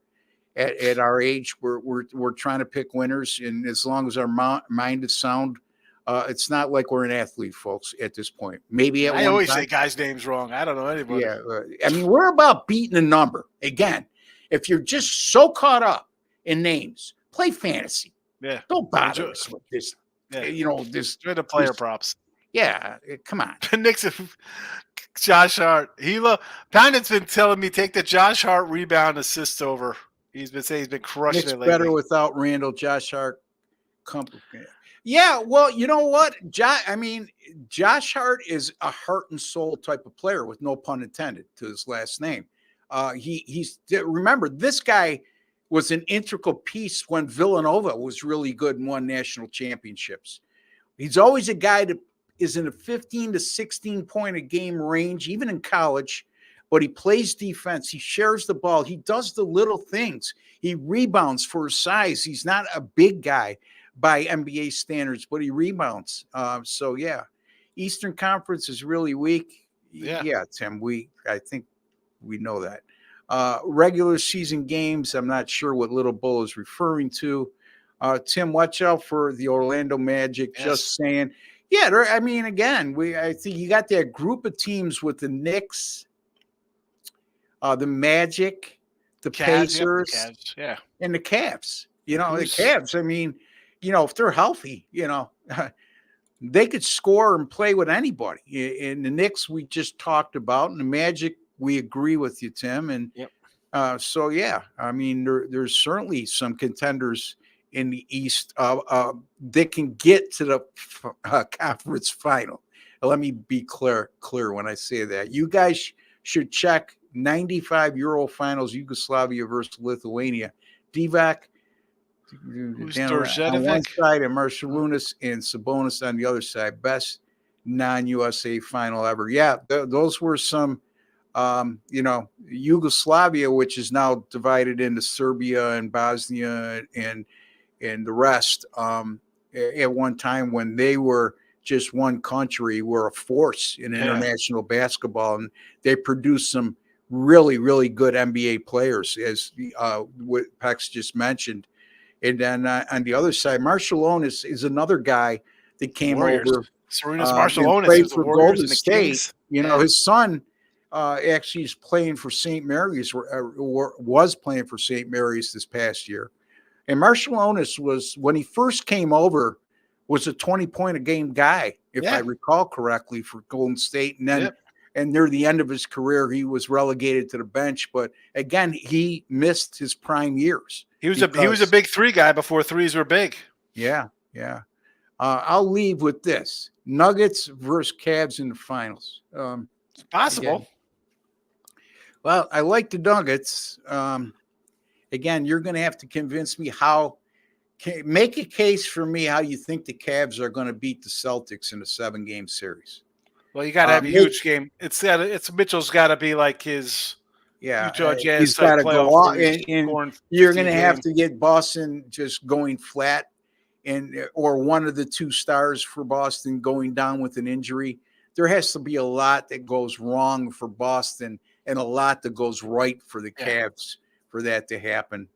at our age. We're trying to pick winners. And as long as our mind is sound, it's not like we're an athlete, folks, at this point. Maybe I always say guys' names wrong. I don't know anybody. Yeah. I mean, we're about beating a number. Again, if you're just so caught up in names, play fantasy. Yeah. Don't bother us with this. Yeah. Enjoy the player props. Yeah. Come on. Knicks, Josh Hart. Poundit's been telling me take the Josh Hart rebound assist over. He's been saying he's been crushing it lately. Better without Randall. Josh Hart. Yeah, well, you know what? Josh Hart is a heart and soul type of player, with no pun intended to his last name. Remember, this guy was an integral piece when Villanova was really good and won national championships. He's always a guy that is in a 15 to 16 point a game range, even in college, but he plays defense. He shares the ball. He does the little things. He rebounds for his size. He's not a big guy by NBA standards, but he rebounds. So yeah, Eastern Conference is really weak. Yeah, Tim, I think we know that. Regular season games, I'm not sure what Little Bull is referring to. Tim, watch out for the Orlando Magic. Yes. Just saying. Yeah, again, I think you got that group of teams with the Knicks, the Magic, the Pacers, the Cavs, yeah, and the Cavs. The Cavs, if they're healthy, they could score and play with anybody. In the Knicks, we just talked about, and the Magic, we agree with you, Tim. And so, yeah, there's certainly some contenders in the East that can get to the conference final. Let me be clear when I say that. You guys should check 95 Euro Finals, Yugoslavia versus Lithuania. Divac on one side and Marciulionis and Sabonis on the other side. Best non-USA final ever. Yeah, those were some, Yugoslavia, which is now divided into Serbia and Bosnia and the rest. At one time when they were just one country, were a force in international basketball, and they produced some really, really good NBA players, as what Pex just mentioned. And then on the other side, Marciulionis is another guy that came over. Serena's Marciulionis played for Golden State. His son actually is playing for St. Mary's, was playing for St. Mary's this past year. And Marciulionis was, when he first came over, was a 20-point a game guy, if I recall correctly, for Golden State. And then and near the end of his career, he was relegated to the bench. But again, he missed his prime years. He was a big three guy before threes were big. Yeah. I'll leave with this: Nuggets versus Cavs in the finals. It's possible. Again. Well, I like the Nuggets. Again, you're going to have to convince me make a case for me how you think the Cavs are going to beat the Celtics in a 7-game series. Well, you got to have a huge game. It's Mitchell's got to be like his Utah Jazz. He's got to go off, and you're going to have to get Boston just going flat, or one of the two stars for Boston going down with an injury. There has to be a lot that goes wrong for Boston and a lot that goes right for the Cavs for that to happen.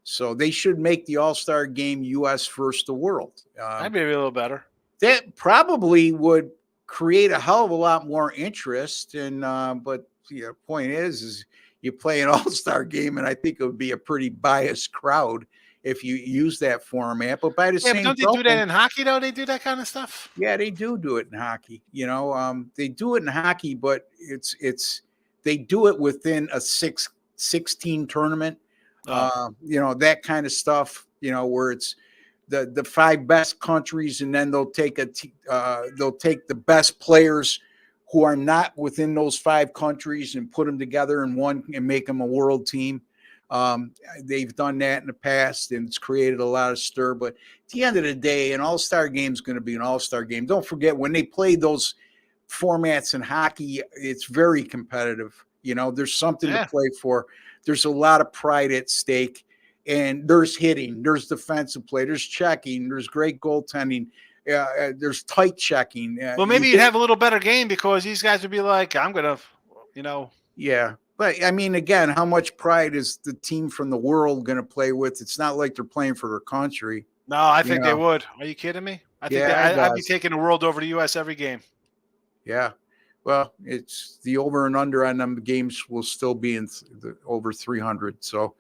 So they should make the All-Star game U.S. versus the world. That'd be a little better. That probably would create a hell of a lot more interest. But the point is you play an All-Star game, and I think it would be a pretty biased crowd if you use that format. But by the Yeah, but same don't they do that token, in hockey though? They do that kind of stuff. yeah, they do it in hockey. They do it in hockey, but they do it within a 16 tournament. Oh, That kind of stuff. Where it's the five best countries, and then they'll take the best players who are not within those five countries and put them together in one and make them a world team. They've done that in the past, and it's created a lot of stir. But at the end of the day, an all-star game is going to be an all-star game. Don't forget, when they play those formats in hockey, it's very competitive. There's something to yeah. play for. There's a lot of pride at stake, and there's hitting, there's defensive play, there's checking, there's great goaltending, there's tight checking. Well, maybe you'd have a little better game because these guys would be like, I'm gonna, Yeah. But I mean, again, how much pride is the team from the world going to play with? It's not like they're playing for their country. No, I think they would. Are you kidding me? I think I'd be taking the world over the U.S. every game. Yeah. Well, it's the over and under on them games will still be in over 300. So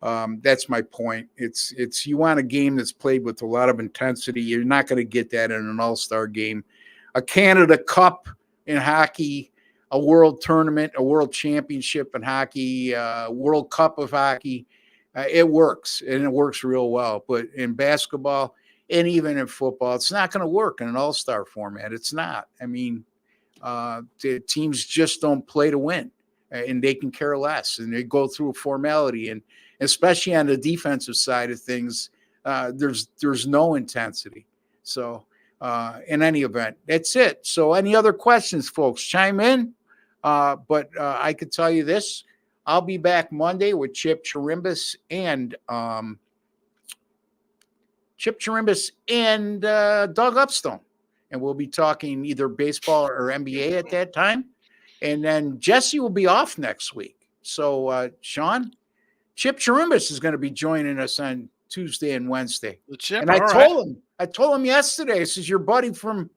that's my point. It's you want a game that's played with a lot of intensity. You're not going to get that in an all-star game. A Canada Cup in hockey, a world tournament, a world championship in hockey, World Cup of hockey. It works, and it works real well. But in basketball and even in football, it's not going to work in an all-star format. It's not. I mean, the teams just don't play to win, and they can care less, and they go through a formality. And especially on the defensive side of things, there's no intensity. So in any event, that's it. So any other questions, folks, chime in. But I could tell you this. I'll be back Monday with Chip Chirimbus and Doug Upstone. And we'll be talking either baseball or NBA at that time. And then Jesse will be off next week. So, Sean, Chip Chirimbus is going to be joining us on Tuesday and Wednesday. And I told him yesterday, this is your buddy from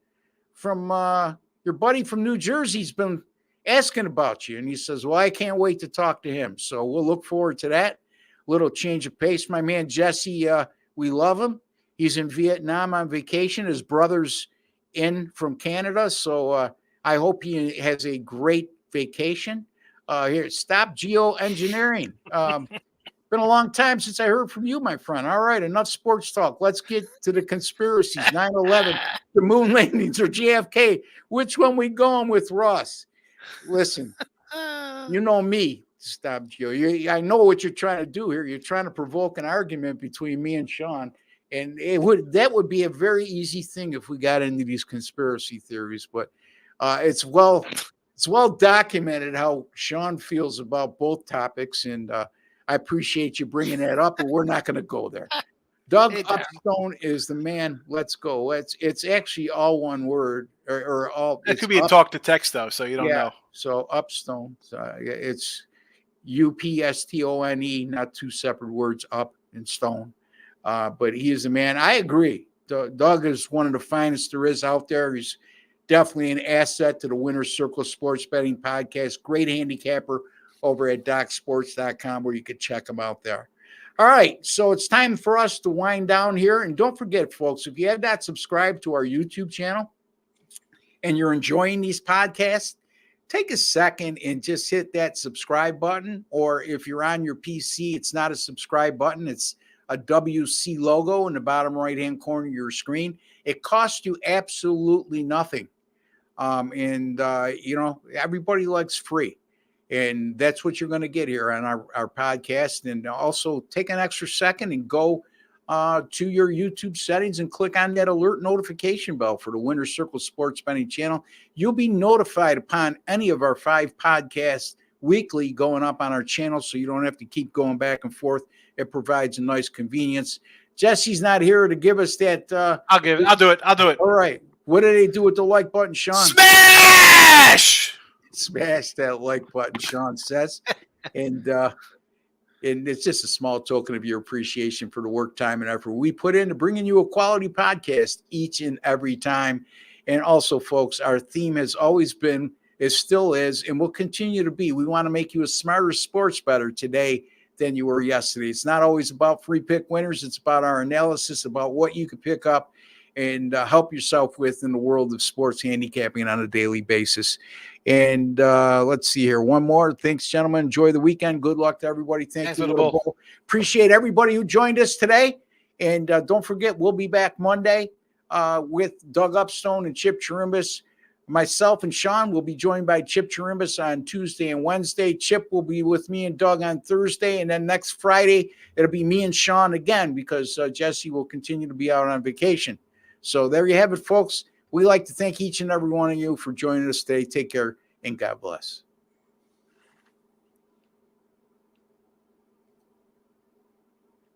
New Jersey's been asking about you. And he says, well, I can't wait to talk to him. So we'll look forward to that. Little change of pace. My man, Jesse, we love him. He's in Vietnam on vacation. His brother's in from Canada. So I hope he has a great vacation. Here, stop geoengineering. Been a long time since I heard from you, my friend. All right, enough sports talk. Let's get to the conspiracies. 9/11, the moon landings, or JFK. Which one we going with, Ross? Listen, you know me. Stop, Geo. I know what you're trying to do here. You're trying to provoke an argument between me and Sean. And that would be a very easy thing if we got into these conspiracy theories. But it's well documented how Sean feels about both topics, and I appreciate you bringing that up. But we're not going to go there. Doug Upstone is the man. Let's go. It's actually all one word, or all. It could be a talk to text though, so you don't know. So Upstone. It's Upstone, not two separate words. Up and stone. But he is a man. I agree. Doug is one of the finest there is out there. He's definitely an asset to the Winner's Circle Sports Betting Podcast. Great handicapper over at DocSports.com, where you could check him out there. All right, so it's time for us to wind down here. And don't forget, folks, if you have not subscribed to our YouTube channel and you're enjoying these podcasts, take a second and just hit that subscribe button. Or if you're on your PC, it's not a subscribe button. It's a WC logo in the bottom right-hand corner of your screen. It costs you absolutely nothing. Everybody likes free. And that's what you're going to get here on our podcast. And also take an extra second and go to your YouTube settings and click on that alert notification bell for the Winner's Circle Sports Betting channel. You'll be notified upon any of our 5 podcasts weekly going up on our channel, so you don't have to keep going back and forth. It provides a nice convenience. Jesse's not here to give us that. I'll do it. All right. What do they do with the like button, Sean? Smash that like button, Sean says. And it's just a small token of your appreciation for the work, time, and effort we put into bringing you a quality podcast each and every time. And also, folks, our theme has always been, it still is, and will continue to be, we want to make you a smarter sports bettor today than you were yesterday. It's not always about free pick winners. It's about our analysis about what you could pick up and help yourself with in the world of sports handicapping on a daily basis. And let's see here. One more. Thanks, gentlemen. Enjoy the weekend. Good luck to everybody. Thanks You, for the Little bull. Bull. Appreciate everybody who joined us today. And don't forget, we'll be back Monday with Doug Upstone and Chip Chirimbus. Myself and Sean will be joined by Chip Chirimbus on Tuesday and Wednesday. Chip will be with me and Doug on Thursday. And then next Friday, it'll be me and Sean again because Jesse will continue to be out on vacation. So there you have it, folks. We like to thank each and every one of you for joining us today. Take care and God bless.